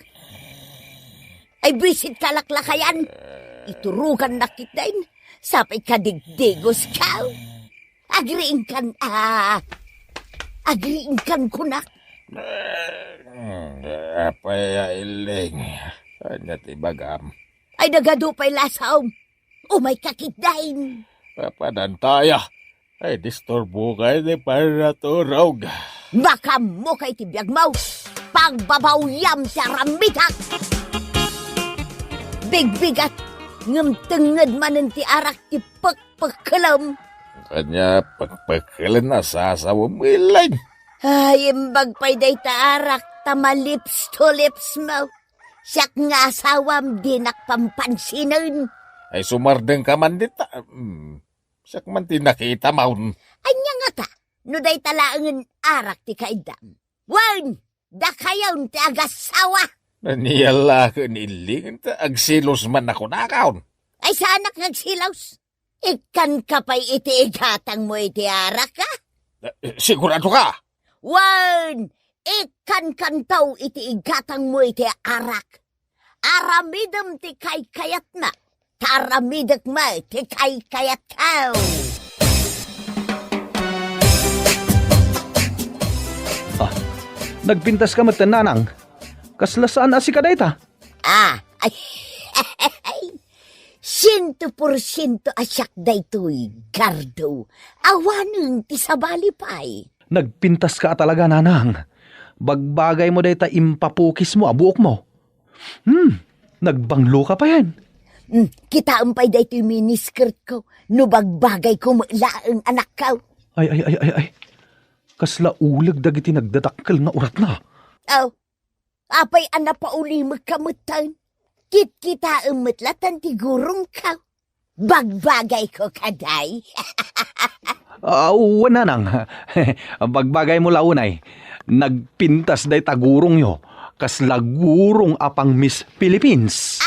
Ay, bisit ka laklakayan. Iturugan na kitain. Sapay ka digdigos ka. Agriin kan, agriin kan, kunak. Apay iling. Anya ti bagam. Ay, nagadupay lasaw. Umay kakitayin. Papadantaya. Ay, disturbo kayo ni para turog. Baka mo kay tibiyag mo. Pagbabawyam sa ramitak. Bigbigat. Ngamtengad manan ti arak ti pagpagkalam. Kanya pagpagkalan na sasawamilan. Ay, imbag pa'y day ta arak tama lips to lips mo. Siyak nga asawam di nakpampansinan. Ay sumardeng ka man dita. Siyak man tinakita maun. Anya nga ta, no day talaangan arak ti kaidam. Wan, da kayaw ti agasawa. Naniyala ka niling, agsilos man ako nakaon. Ay sa anak nagsilaws. Ikan ka pa'y iti igatang mo iti arak ka? Sigurado ka? Wan, ikan kantaw iti igatang mo iti arak. Aramidam ti kay-kayat na. Taramidak mo ti kay-kayat kaw. Nagpintas ka matan nanang. Kaslasaan asi ka dayta? Ay, 100% asyak daytoy, Gardo. Awanang ti sabali pa'y. Nagpintas ka talaga nanang. Bagbagay mo dayta impapukis mo abuok mo. Nagbanglo ka pa yan. Kita ampay daytoy miniskirt ko. No bagbagay ko laang anak ka. Ay. Kasla ulag dagiti nagdadakkel nga urat na. Apay ana pa uli magkamutan. Kit-kita umatlatan ti gurong ka. Bagbagay ko kaday. Nanang. Bagbagay mo launay. Nagpintas day tagurong yo. Kasla gurong apang Miss Philippines.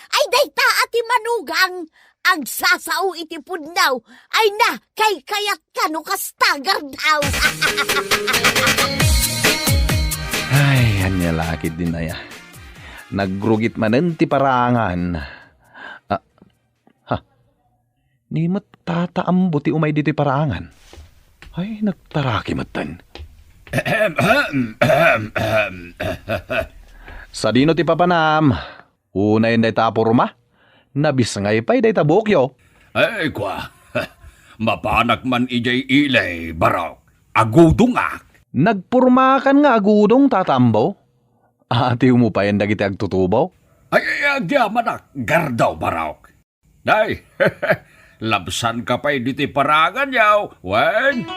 Ay dayta ati manugang. Agsasao iti pudnaw. Ay na, kay kayat ka no kastagar daw. Ay, anya lakid din na ya. Nagrugit manen ti parangan. Ni matataambo ti umay dito parangan. Ay, nagtaraki matan. Sa dino ti papanam, unay day tapurma, nabisngay pa'y day tabukyo. Ay, kwa. Mapanak man ijay ilay, barok. Agudungak. Nagpurmakan nga agudong tatambo. Ati umupayan dagiti agtutubaw. Ay, agyaman gardaw, barok. Day, labsan ka pa'y diti parangan yaw. Wen?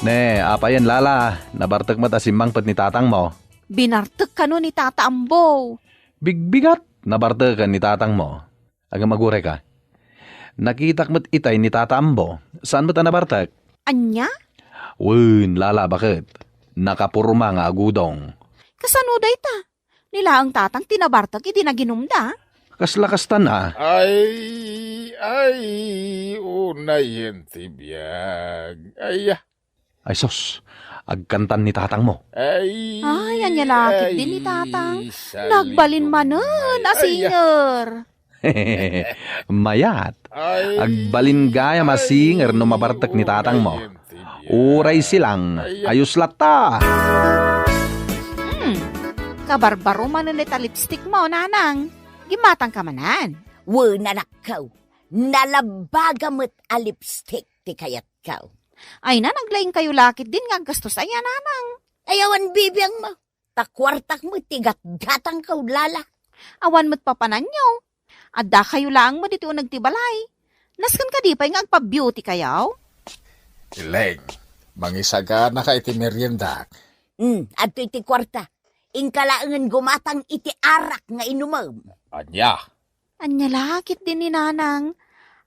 Ne, apayan lala. Nabartag mata simbang pat ni tatang mo. Binartek ka no ni Tata Ambo. Bigbigat, nabartagan ni tatang mo. Aga magure ka. Nakitak mo't itay ni Tata Ambo. Saan mo ta nabartag? Anya? Wen, lala, bakit? Nakapurma nga agudong. Kasano day ta? Nila ang tatang tinabartag iti naginumda. Kaslakastan ah. Ay, unay yung tibiyag. Ay sos, agkantan ni tatang mo. Ay, anya lakit din ni tatang. Nagbalin manen, asinger. Mayat. Agbalin gaya masinger no mabartak ni tatang mo. Uray silang, ayos lata. Kabarbaro manen ita lipstick mo, nanang. Gimatang ka manan. Nanak kaw. Nalabagamot a lipstick ti kayat kaw. Ay na, naglaing kayo lakit din nga gastos aya, nanang. Ayawan bibiyang mo. Takwartak mo tigat-gatang kaw lala. Awan mo't papananyo. Adda kayo lang mo dito nagtibalay. Naskan ka di pa yung agpa-beauty kayaw? Ileng, Mangisaga na ka iti merienda. Adto iti kwarta. Ingkalaangan gumatang iti arak nga inumam. Anya. Anya lakit din ni Nanang.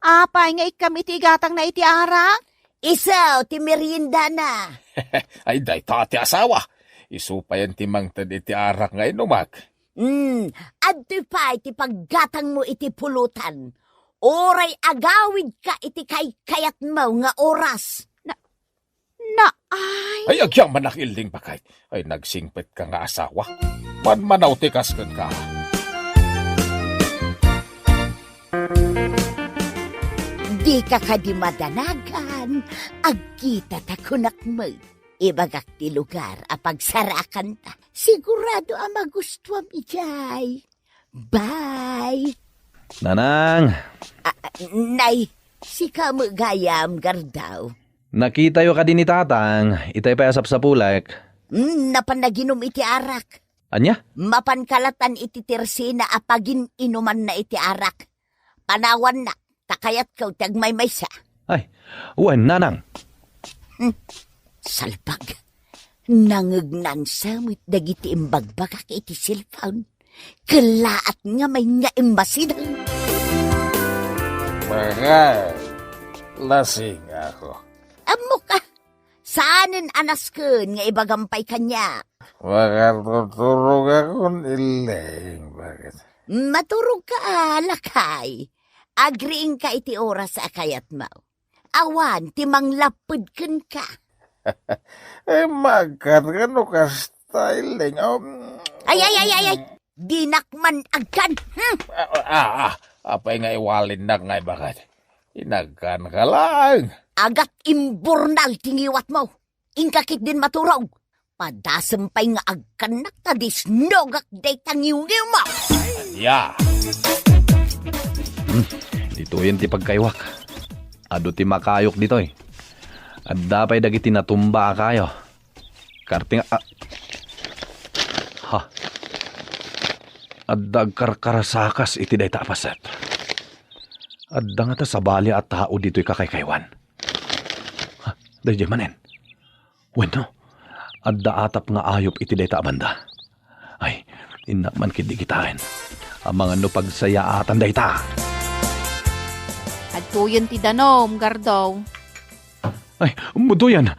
Apay nga ikam iti gatang na iti arak. Isaw, ti merienda na. Ay, day ti asawa. Isupayan ti mangtad iti arak nga inumag. Adto pa iti paggatang mo iti pulutan. Oray agawid ka iti kayat mo nga oras. Ay, Ay, agyang manakilding bakay. Ay, nagsingpet ka nga asawa. Manmanaw tikas ka ka. Di ka di madanagan. Agkita ta kunak mo. Ibagak ti lugar apag sarakan ta. Sigurado ang magustuhan ijay. Bye! Nanang, Nay, si kamu gayam gardaw. nakita yo ka din ni tatang, itay payasap sa pulek. Napanaginom iti arak. Anya? Mapankalatan iti tersina apagin inuman na iti arak. Panawan na, takayat kaw tagmay sa. Ay, uwan, nanang. Salbag. Nangagnan sa mit dagiti imbagbagak iti cellphone. Kalaat nga may nga imbasidang. Bagay. Lasing ako. Amo ka. Saanin anaskun nga ibagampay kanya. Makatutulog akong iling. Bakit? Maturog ka, lakay. Agriing ka iti oras sa akayat mo. Awan, timang lapod kun ka. Magkano ka styling? Ay. Dinakman agkan. Apay nga iwalin na nga bakit? Inagkan ka lang. Agat imburnal tingiwat mo. Ingkakit din maturog. Padasampay nga agkan naktadis nogak day tangiw-ngiw mo. Ya. Dito yun ti pagkaywak. Ado ti makayok dito eh. At dapay dagiti natumba kayo. Karting... Ha. At dagkarkarasakas iti day tapaset. At nga ta sa bali at tao dito'y kakaykaywan. Ha, day di manen. Bueno, at daatap nga ayop iti day taabanda. Ay, inakman kidigitain. Ang mga no pagsayaatan day ta. at tuyon ti danom, gardaw. Ay, mudo yan.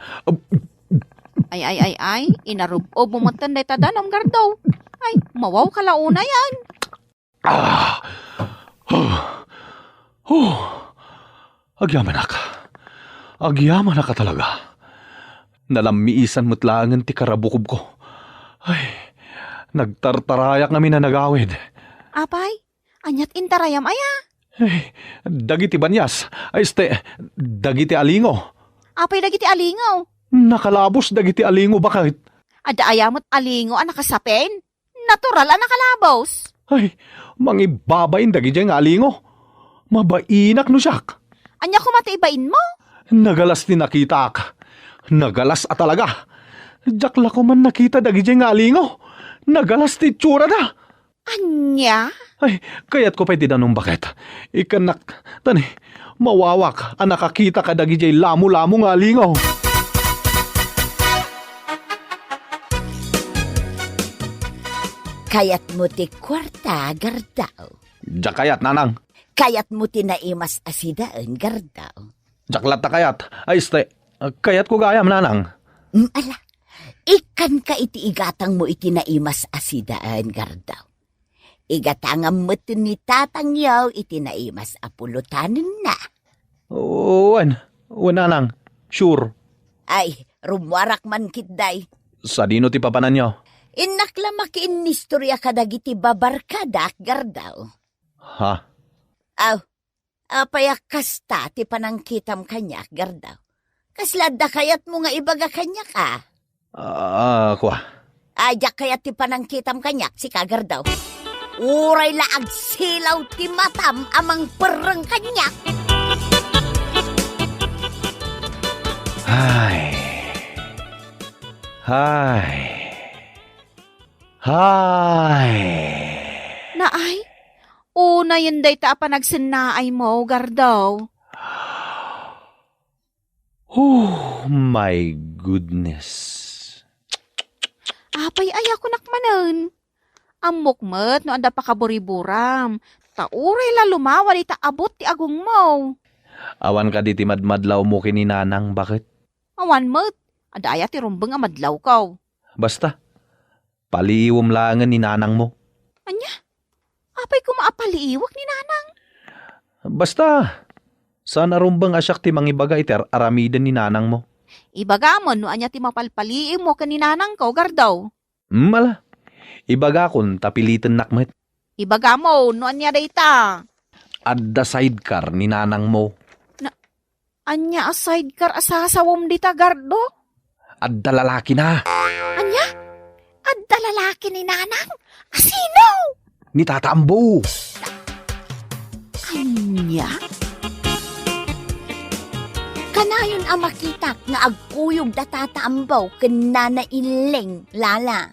Ay, inarubob mo matan day ta danom, gardaw. Ay, mawaw kalauna yan. Agyaman ka. Agyaman ka talaga. Nalamiisan mo't langan ti karabukob ko. Ay, nagtartarayak kami na nagawid. Apay, anyat intarayam aya. Ay, dagiti banyas. Ay, dagiti alingo. Apay dagiti alingaw. Nakalabos dagiti alingo bakit? Ada ayamot alingo ang nakasapen. Natural ang nakalabos. Ay, mangibabain dagiti nga alingo. Mabainak no siyak. Anya kumatibain mo? Nagalas ni nakita ka. Nagalas at talaga. Jakla ko man nakita dagiti nga alingo. Nagalas ti tsura da. Anya? Ay, kaya't ko pa'y tinanong bakit. Ikanak, tani, mawawak ang nakakita ka dagiti lamu-lamu nga alingo. Kayat mo ti kwarta, gardaw. Jakayat, nanang. Kayat mo ti naimas asidaan, gardaw. Jaklat na kayat. Ay, kayat ko gayam, nanang. Ala, ikan ka iti igatang mo iti naimas asidaan, gardaw. Igatangam mo ni tatangyaw iti naimas apulutanin na. Wan, nanang. Sure. Ay, rumwarak man kitday. Sa dino ti papanan nyo? Inakla makiinistorya kadagiti babarkadak, gardaw. Ha? Aw, apayak kasta ti panangkitam kanyak, gardaw. Kaslada kayat mo nga ibaga kanyak, Kwa. Ajak kayat ti panangkitam kanyak, si kagardaw. Uray laag silaw ti matam amang pereng kanyak. Hay. Naay, una yun day ta pa nagsinaay mo, gardaw. Oh my goodness. Apay ay ako nakmanan. Amok met no anda pa kaburiburam. Tauray la lumawa ita abot ti agong mo. Awan ka di ti madmadlaw mo kini nanang, bakit? Awan met, ada aya ti rumbeng a madlaw kaw. Basta, paliiwom langan ni nanang mo. Anya? Apay ko maapaliiwak ni nanang. Basta, sana rumbang asyak ti mangibaga iti aramidan ni nanang mo. Ibagamon no anya ti mapalpaliim mo kan ni nanang kaw gardaw. Mala, ibaga kun tapilitan nakmet. Ibagamo no anya dayta. Adda sidecar ni nanang mo. Anya a sidecar asasawom dita gardo? Adda lalaki na. Anya? Adda lalaki ni nanang? Asino? Ni Tata Ambo. Anya? Kanayon ang makita nga agkuyog da tataambaw ken Nana Ileng, lala.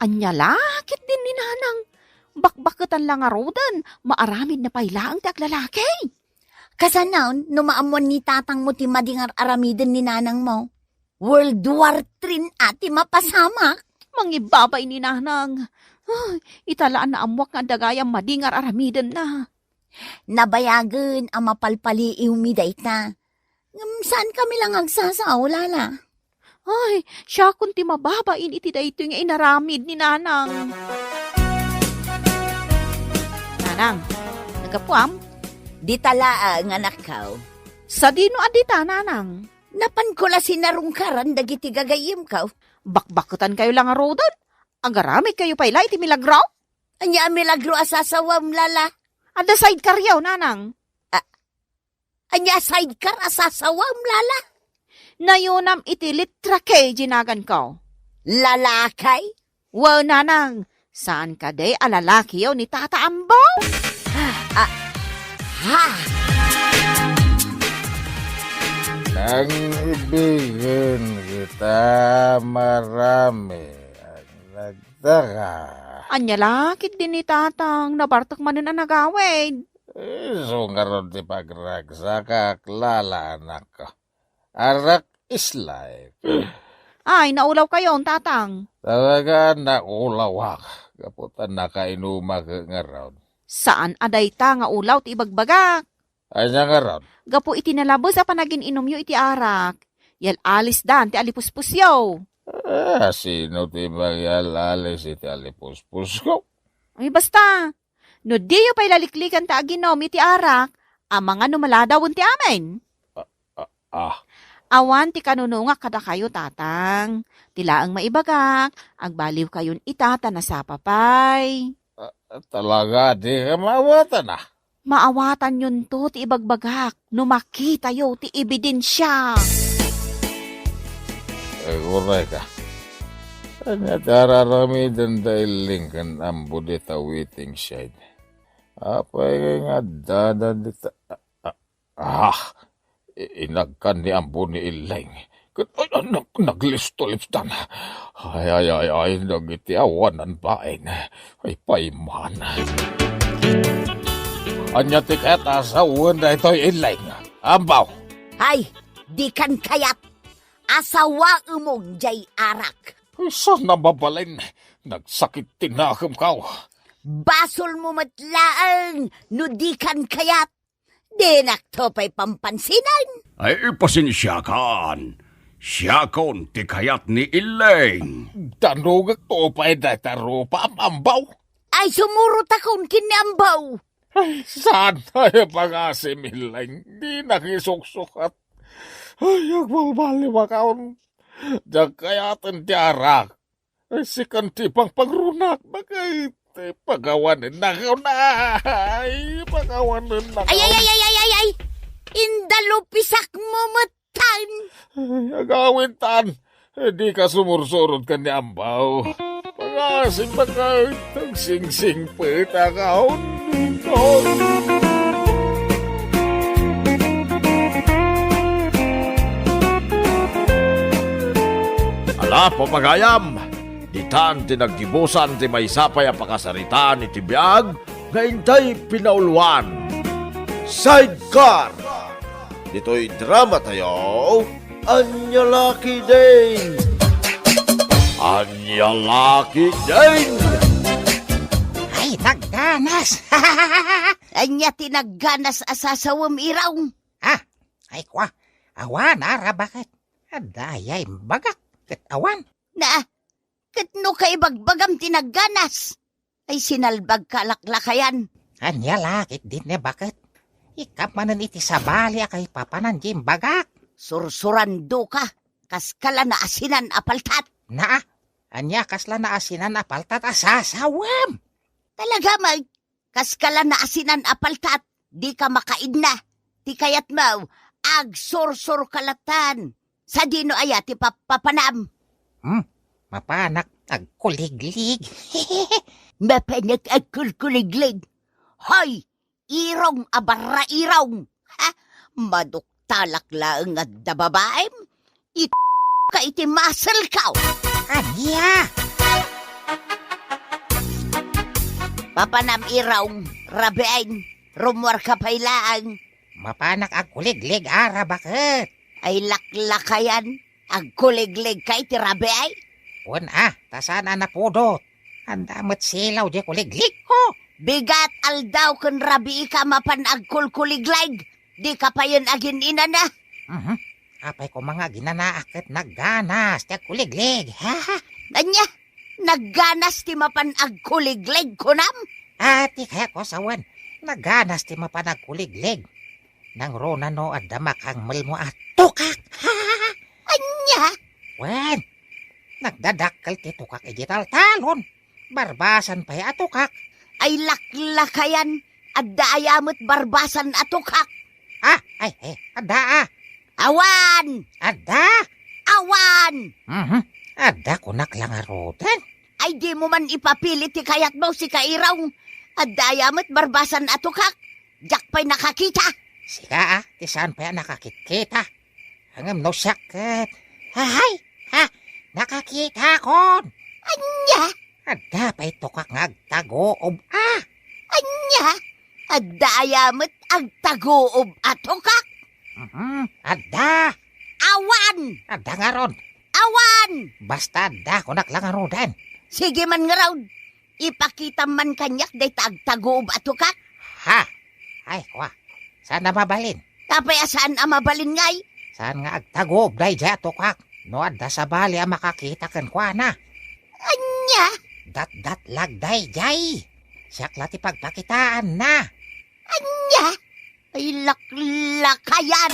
Anya lakit din ni nanang. Bakbaketan lang nga rodan, maaramid na pailaang ti aglalaki. Kasanaon, no maamon ni tatang mo ti madingar aramiden ni nanang mo. World War III ati mapasamak. Mangibabay ni nanang. Ay, italaan na amwak nga dagayang madingar aramiden na. Nabayagan ang mapalpaliiw mi dayta. Saan kami lang agsasaw, lala? Ay, siya kun ti mababain iti dayto nga inaramid ni nanang. Nanang, nagapuam? Di talaa nga nakaw. Sa dino adita, nanang? Napan ko la sinarungkaran dagiti gagayim kaw. Bakbakutan kayo lang arodan. Agaramid kayo pala iti milagraw? Anya milagro asasawam, lala. Ada sidecar yaw, nanang. Anya sidecar asasawam, lala. Nayunam iti litra kay ginagan ko. Lalakay? Wow, nanang. Saan ka day alalaki yaw ni Tata Ambaw? Ha? Nang ibigin kita marami ang nagtaka. Anya lakit din ni Tatang, nabartak man na nagawid. So nga ron ti pagragsak aklala anak ko. Arak is life. Ay, naulaw kayo, Tatang. Talaga naulawak. Kaputan nakainuma ka nga ron. Saan aday ta nga ulaw ti ibagbagak? Anya nga ron? Gapo iti nalabos a panagin inom yo iti arak. Yal alis dan ti alipuspus yaw. Sino ti magyalalis iti alipuspus ko? Ay basta, no di yo pa'y laliklikan ta aginom iti arak, ang mga numaladawon ti amin. Awan ti kanunungak kada kayo, Tatang. Tilaang maibagak, agbaliw kayon itata na sa papay. Talaga di ka maawatan ah. Maawatan yun to ti ibagbagak, no makita yo ti ebidensya. Kuray ka. Anya tararamidan dahil kan ambo di tawiting side. Apay nga dada di inagkan ni ambo ni Ileng. Naglisto-lipstan. Ay, nagitiawanan bain. Ay, paiman. Anya tiket asawan na ito'y Ileng. Ambaw. Ay, di kan kayat. Asawa umong jay arak. Saan nababalin? Nagsakit tinakam ka. Basol mo matlaang, no di kan kayat. Di nakto pa'y pampansinan. Ay, pasensyakan. Siya kon ti kayat ni Ileng. Tanugag to pa'y dataro pa ambaw. Ay, sumurot akong kiniambaw. Ay, saan tayo pag-asim Ileng? Di nakisuksukat. Ay, agbalbaliwa kaon. Diyan kayatan ti arak. Ay, sikan ti pang pagrunak. Bagay, ti pagawanin na kaon na. Ay, pagawanin na kaon. Ay. Indalupisak mo matan. Ay, agawin tan. Di ka sumursurod ka ni ambaw. Pag-asim bagay, tagsing-sing pita kaon. Ala, papagayam! Ditan tinaggibusan ti may sapay a pakasaritaan iti biyag, nga intay pinaulwan. Sidecar! Dito'y drama tayo, Anya laki din! Anya laki din! Ay, nagganas! Anya tinagganas asasawam iraw. Ay kwa, awan ara bakit? Adayay bagak ket awan. Na, katno kay bagbagam tinagganas. Ay sinalbag kalaklakayan. Anya lakit din ne bakit? Ikap manan iti sabali kay papanan jim bagak. Sursurando ka, kaskala na asinan apaltat. Na, anya kasla na asinan apaltat asasawam. Talaga mag, kaskala na asinan apaltat, di ka makaidna. Ti kayat mau, ag sursur kalatan. Sa dino aya ti papanam. Mapanak agkuliglig. Mapanak agkulkuliglig. Hoy, irong abara irong. Ha? Maduktalak laeng at dababaem. Ka iti muscle kaw. Anya? Papanam irong, rabein, rumwar ka pailaan. Mapanak agkuliglig ara bakit? Ay laklakayan, agkuliglig ka iti rabeay. Tasana na pudot. Andamot silaw di kuliglig ko. Bigat aldaw kun rabi ka mapan agkulkuliglig. Di ka pa yun agin ina na. Apay ko mga ginanaakit nagganas ti agkuliglig. Anya, nagganas ti mapan agkuliglig kunam? Ati kaya ko sawan, nagganas ti mapan agkuliglig. Nang rona no at damakang malmo at tukak. Anya? Wen, nagdadakkel ti tukak idital talon. Barbasan pa'y atukak. Ay laklakayan, adda ayamot barbasan atukak. Adda. Awan! Adda? Awan! Adda ko naklangaroten. Ay di mo man ipapilit ti kayat mo si kairaw. Adda ayamot barbasan atukak. Jak pa'y nakakita. Sika ti saan pa'y nakakikita. Hangam no sakit. Nakakita kon. Anya? Adda pa'y tukak nga agtagoob. Anya? Adda ayamot agtagoob atukak. Adda. Awan! Adda nga ron. Awan! Basta adda ko naklangaroten. Sige man nga raw. Ipakita man kanyak day tagtagoob atukak. Ay kwa. Saan na mabalin? Tapay saan ang mabalin ngay? Saan nga agtagoob day jay atukak. No adda sa bali ang makakita kan kwa na. Anya? Dat lagday jay. Siyak lati pagpakitaan na. Anya? Ay laklakayan.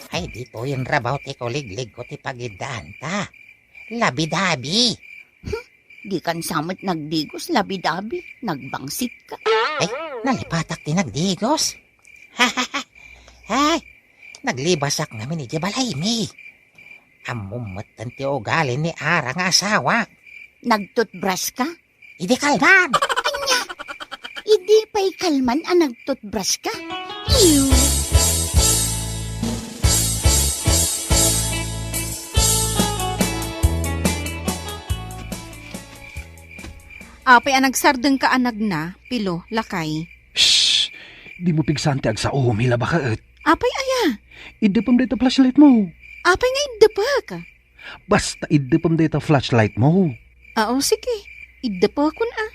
Ay dito yung rabaw ti kuliglig ko ti pagidaan ta. Labi-dabi. Di kan samot nagdigos, labi-dabi. Nagbangsit ka. Ay, nalipatak ti nagdigos. Naglibasak namin ni Jibalay mi. Amumatan ti ugali ni Ara nga asawa. Nagtutbrush ka? Idi kalman. Anya? Idi pa'y kalman ang nagtutbrush ka? Ew! Apay ang nagsardeng ka anag na, pilo, lakay. Shhh! Di mo pigsante ag sa umila ba kaet? Apay aya? Idepam dito flashlight mo. Apay nga idapag. Basta idepam dito flashlight mo. Sige. Idapag ko na.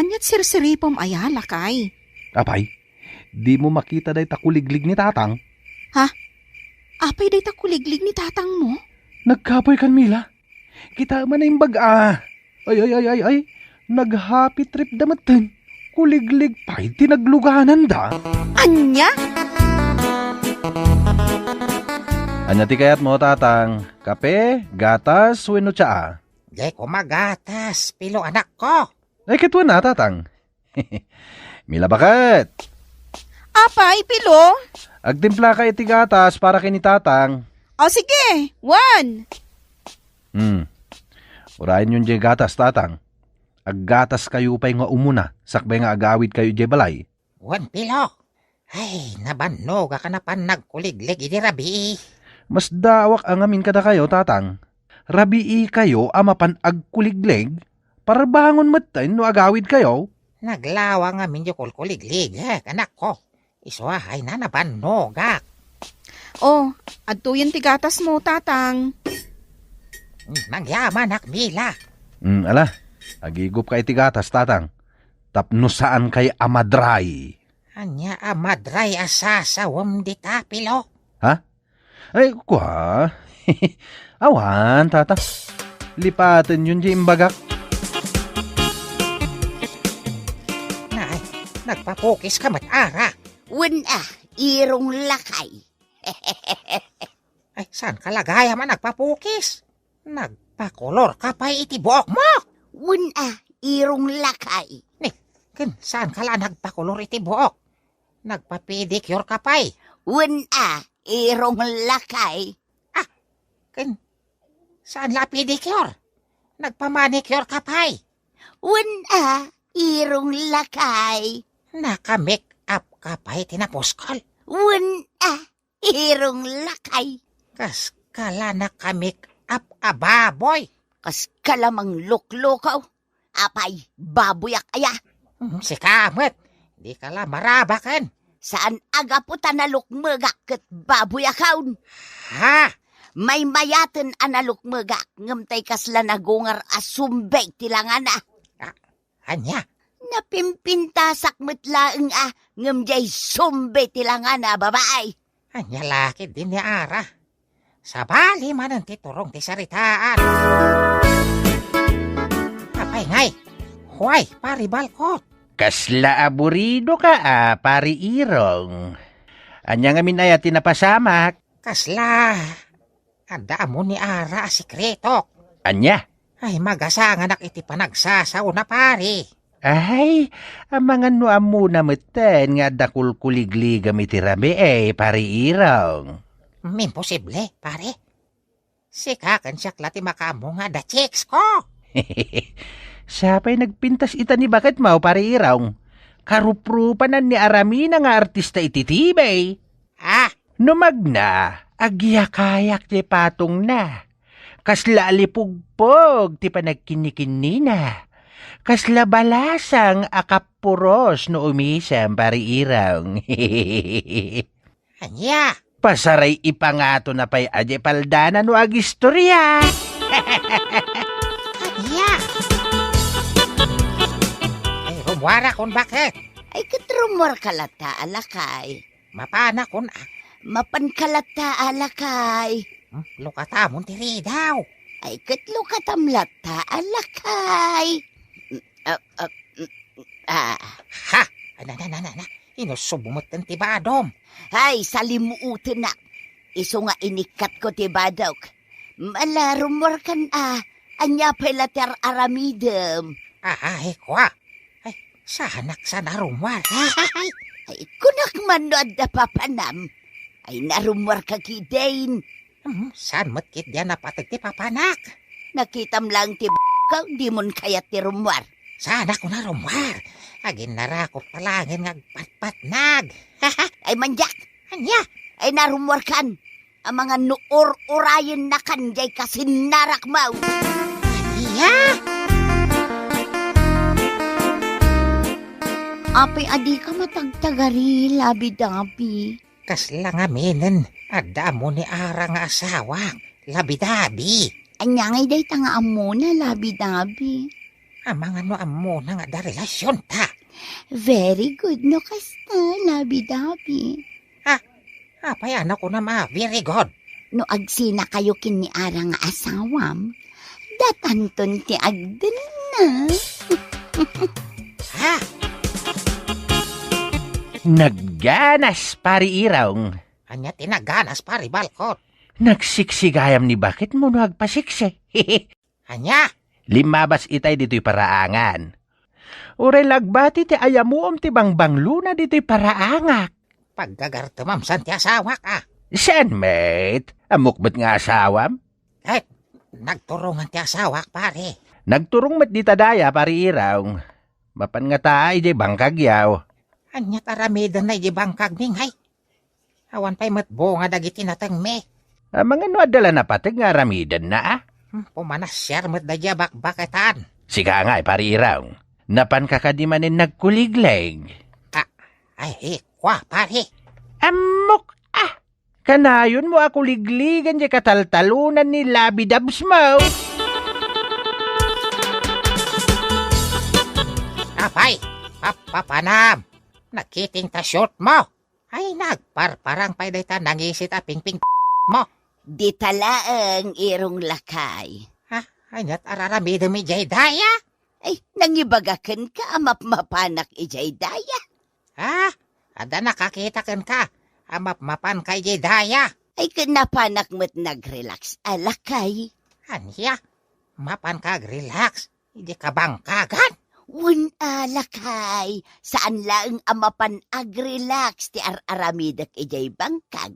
Anyat sirsiripom aya, lakay. Apay, di mo makita day takuliglig ni tatang? Apay day takuliglig ni tatang mo? Nagkapoy kan Mila. Kita man na yung baga. Ay. Nag-happy trip damatin. Kuliglig pa'y tinagluganan da. Anya? Anya ti kayat mo, tatang? Kape, gatas, wenno tsaa? Di ko magatas, pilo anak ko. Ay, kitwa na, tatang. Mila bakit? Apay, pilo? Agtimpla ka iti gatas para kini tatang. Sige. 1. Urayan yung jay gatas, tatang. Aggatas kayo pa'y nga umuna, sakbay nga agawid kayo jay balay. 1 pilo. Ay, nabanog ka na pan nagkuliglig, idi rabi. Mas dawak ang amin kada kayo, tatang. Rabii kayo amapan agkuliglig, para bangon matin no agawid kayo. Naglawa nga min yung kulkuliglig, anak ko. Isuahay na nabanogak. Oh, adtuyan ti gatas mo, tatang. Nagyaman akmila. Ala, agigup kay tigatas, tatang. Tapno saan kay amadray. Anya amadray asasawam di tapilo. Ha? Ay, kuha. Awan, tatang. Lipatan yun di imbagak. Nay, nagpapukis ka mat-ara. Wala, irong lakay. Ay, saan kalagaya man nagpapukis? Nagpakolor ka pa itibuok mo. Wala, irong lakay. Saan ka lang nagpakolor itibuok? Nagpa-pedicure ka pa eh. Wala, irong lakay. Saan la pedicure? Nagpa-manicure ka pa eh. Wala, irong lakay. Naka-make up ka pa eh, tinaposkol. Wala, irong lakay. Kas kala naka-make up ababoy. Kas kalamang luklukaw. Apay, baboyak aya. Si Kamet, di ka lang marabakan. Saan aga po tanalukmagak kat babuyakawn? Ha? May mayaten analukmagak ngamtay kasla nagungar asumbay tilangan na. Anya? Napimpintasak metlaeng ngamjay sumbay tilangan na babae. Anya laki din ni Ara. Sabali man ang titurong ti saritaan. Apay ngay, huway paribalkot. Kasla aburido ka pari Irong. Anya nga minaya tinapasamak. Kasla, ada mo ni Ara sikretok. Anya? Ay magasanganak iti panagsasaw na pari. Ay, amangan no amuna meten nga dakulkuligligam iti rami pari Irong. Imposible, pare. Sikakan siya klati makamo nga da chicks ko. Sapay nagpintas ita ni bakit mau pari Irong. Karuprupanan ni Aramina nga artista iti tibay. Numagna, agyakayak ti patong na. Kasla alipugpog ti panagkinikini na. Kasla balasang akapuros no umisam pari Irong. Anya? Pasaray ipangato na pa'y adye paldana no agistorya. Anya? Ay, rumwara kon bakit? Ay, katrumor kalata alakay. Mapana kon Mapan kalata alakay. Lukatamon tiri daw. Ay, katlukatam lata alakay. Ha? Na. Inusubumot ng tibadom. Ay, salimuutin na. Iso nga inikat ko tibadaw. Malarumor kan anya pelater aramidem. Ay, kwa. Ay, sahanak sa narumor. Ay, kunak man no adda papanam. Ay, narumor ka kidain. Saan matkit diyan napatag ti papanak? Nakitam lang ti ka, di mon kayat ti rumwar. Sana ko na rumwar. Agin narakop talangin ngagpatpatnag. Ay, manjak. Anya? Ay, narumwar kan. Ang mga nuor-urayin na kanjay kasinarak mau. Iya? Apay, adi ka matagtagari, labi-dabi. Kasla nga minen, ada mo ni Ara nga asawa, labi-dabi. Anya ngay day tanga amo na, labi-dabi. Amang ano amo na nga da relasyon ta. Very good no kasta, labi-dabi. Apay anak ko na very good. No agsina kayo kini Ara nga asawam, datanton ti agden na. Ha? Nagganas pari Irong. Anya tinaganas pari balkot. Nagsiksigayam ni bakit mo no agpasiksi. Anya? Limabas itay dito'y paraangan. Uray lagbati ti ayamuom ti bangbanglo na dito'y paraangak. Paggagartumam san ti asawa ka. Saan, mate? Amukbat nga asawam? Kahit nagturungan ti asawa pare. Nagturong mat di tadaya pari Irong. Mapan nga taay di bangkagyaw. Anya taramidan na di bangkag minghay. Awan pa'y matbo nga dagiti natang me. Mga no adala na patig nga ramidan na Pumanas siyar mat da di bakbakatan. Sika nga pari Irong. Napan kakadimanin nagkuligleg. Ay, kwa, pare. Amok kanayon mo ako ligligan di kataltalunan ni labidabs mo. Apay, papanam. Nakiting ta short mo. Ay, nagparparang pay dayta nangisit a pingping mo. Di talaang irong lakay. Ha? Ay, nat araramidam ijay daya. Ay, nangibagakan ka, amap-mapanak ijay daya. Ha? Ada nakakita kan ka. Amap-mapan kay ijay daya. Ay, kanapanak mo't nag-relax alakay. Anya? Mapan kag relax. Hindi ka bangkagan. Wan alakay. Saan lang amapan ag-relax ti aramidak ijay bangkag.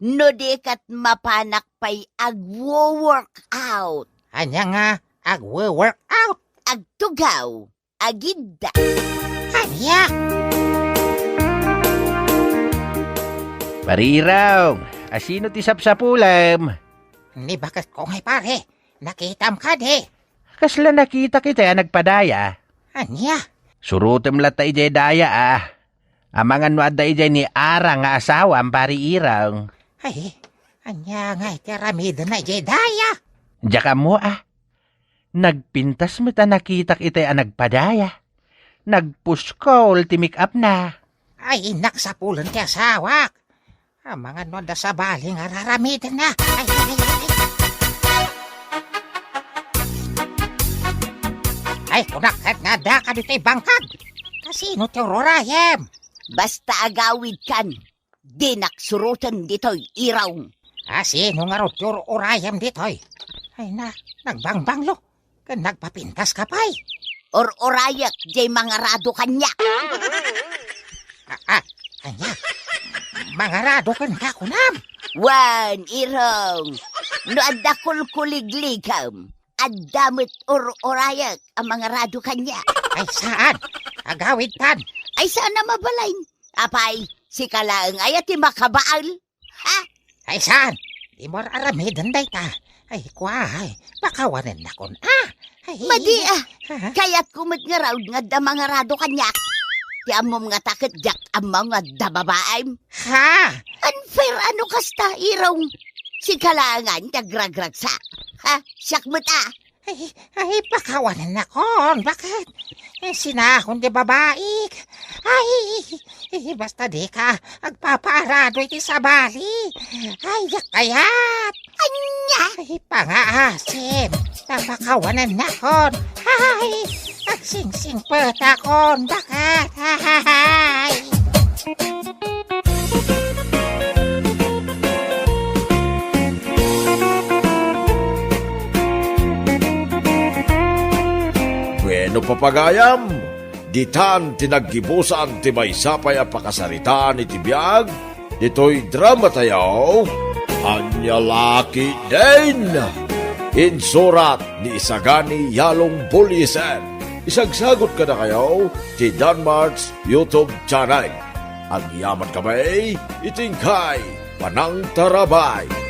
No dekat mapanak pa'y ag-work-out. Anya nga, ag-work-out. Agtugaw. Agidda. Anya? Parirong, asino ti sapsapulam? Ni bakas ko ngay pare. Nakitam ka di. Kasla nakita kita nagpadaya. Anya? Surutem lata ijay daya Amangan mo adda ijay ni Ara nga asawa ang parirong. Ay, anya nga iti aramida na ijay daya. Diyaka mo Nagpintas mo ta nakita kita nagpadaya. Nagpuskol ti make up na. Ay, naksapulan ti asawak. Mga noda sa baling araramida na. Ay. Ay, kunakat nga da ka dito'y bangkag. Kasino ti Rorayem? Basta agawid kan. Di naksurutan dito'y iraw. Sino nga ro ti Rorayem dito'y? Ay na, nagbangbanglo. Nagpapintas ka pa'y. Or-orayak, jay mangarado kanya. Anya, mangarado kan ka kunam. Wan, irong. No adda kulkuligligam. Addamit or-orayak ang mangarado kanya. Ay saan? Agawid tan. Ay saan na mabalain? Apay, si kalaang ayat ti makabaal. Ha? Ay saan? Di mo aramidan day ta. Ay, kuwahay, bakawanan na kon. Ay, madi kaya't kumit nga raw nga da mangarado kanya. Ti amom nga takit jak amang nga da babaem. Ha? Unfair ano kasta irong. Si kalangan tagragrag sa. Ha? Siyak mo ta. Ay, bakawanan na kon. Bakit? Sinahon di babaik. Ay, basta di ka agpaparado iti sa bali. Ay, yakayat. Anya? Ay, pangaasim. Bakawanan na kon. Ay, agsingsing peta kon. Bakit? Ay. Bueno papagayam, ditan tinaggibusan ti maysapay a pakasaritaan iti biag, dito'y drama tayaw, Anya Laki din! Insurat ni Isagani Yalong Bulisan. Isagsagot ka na kayo ti Danmar's YouTube channel. Ang yaman kamay, itingkay, Panang Tarabay.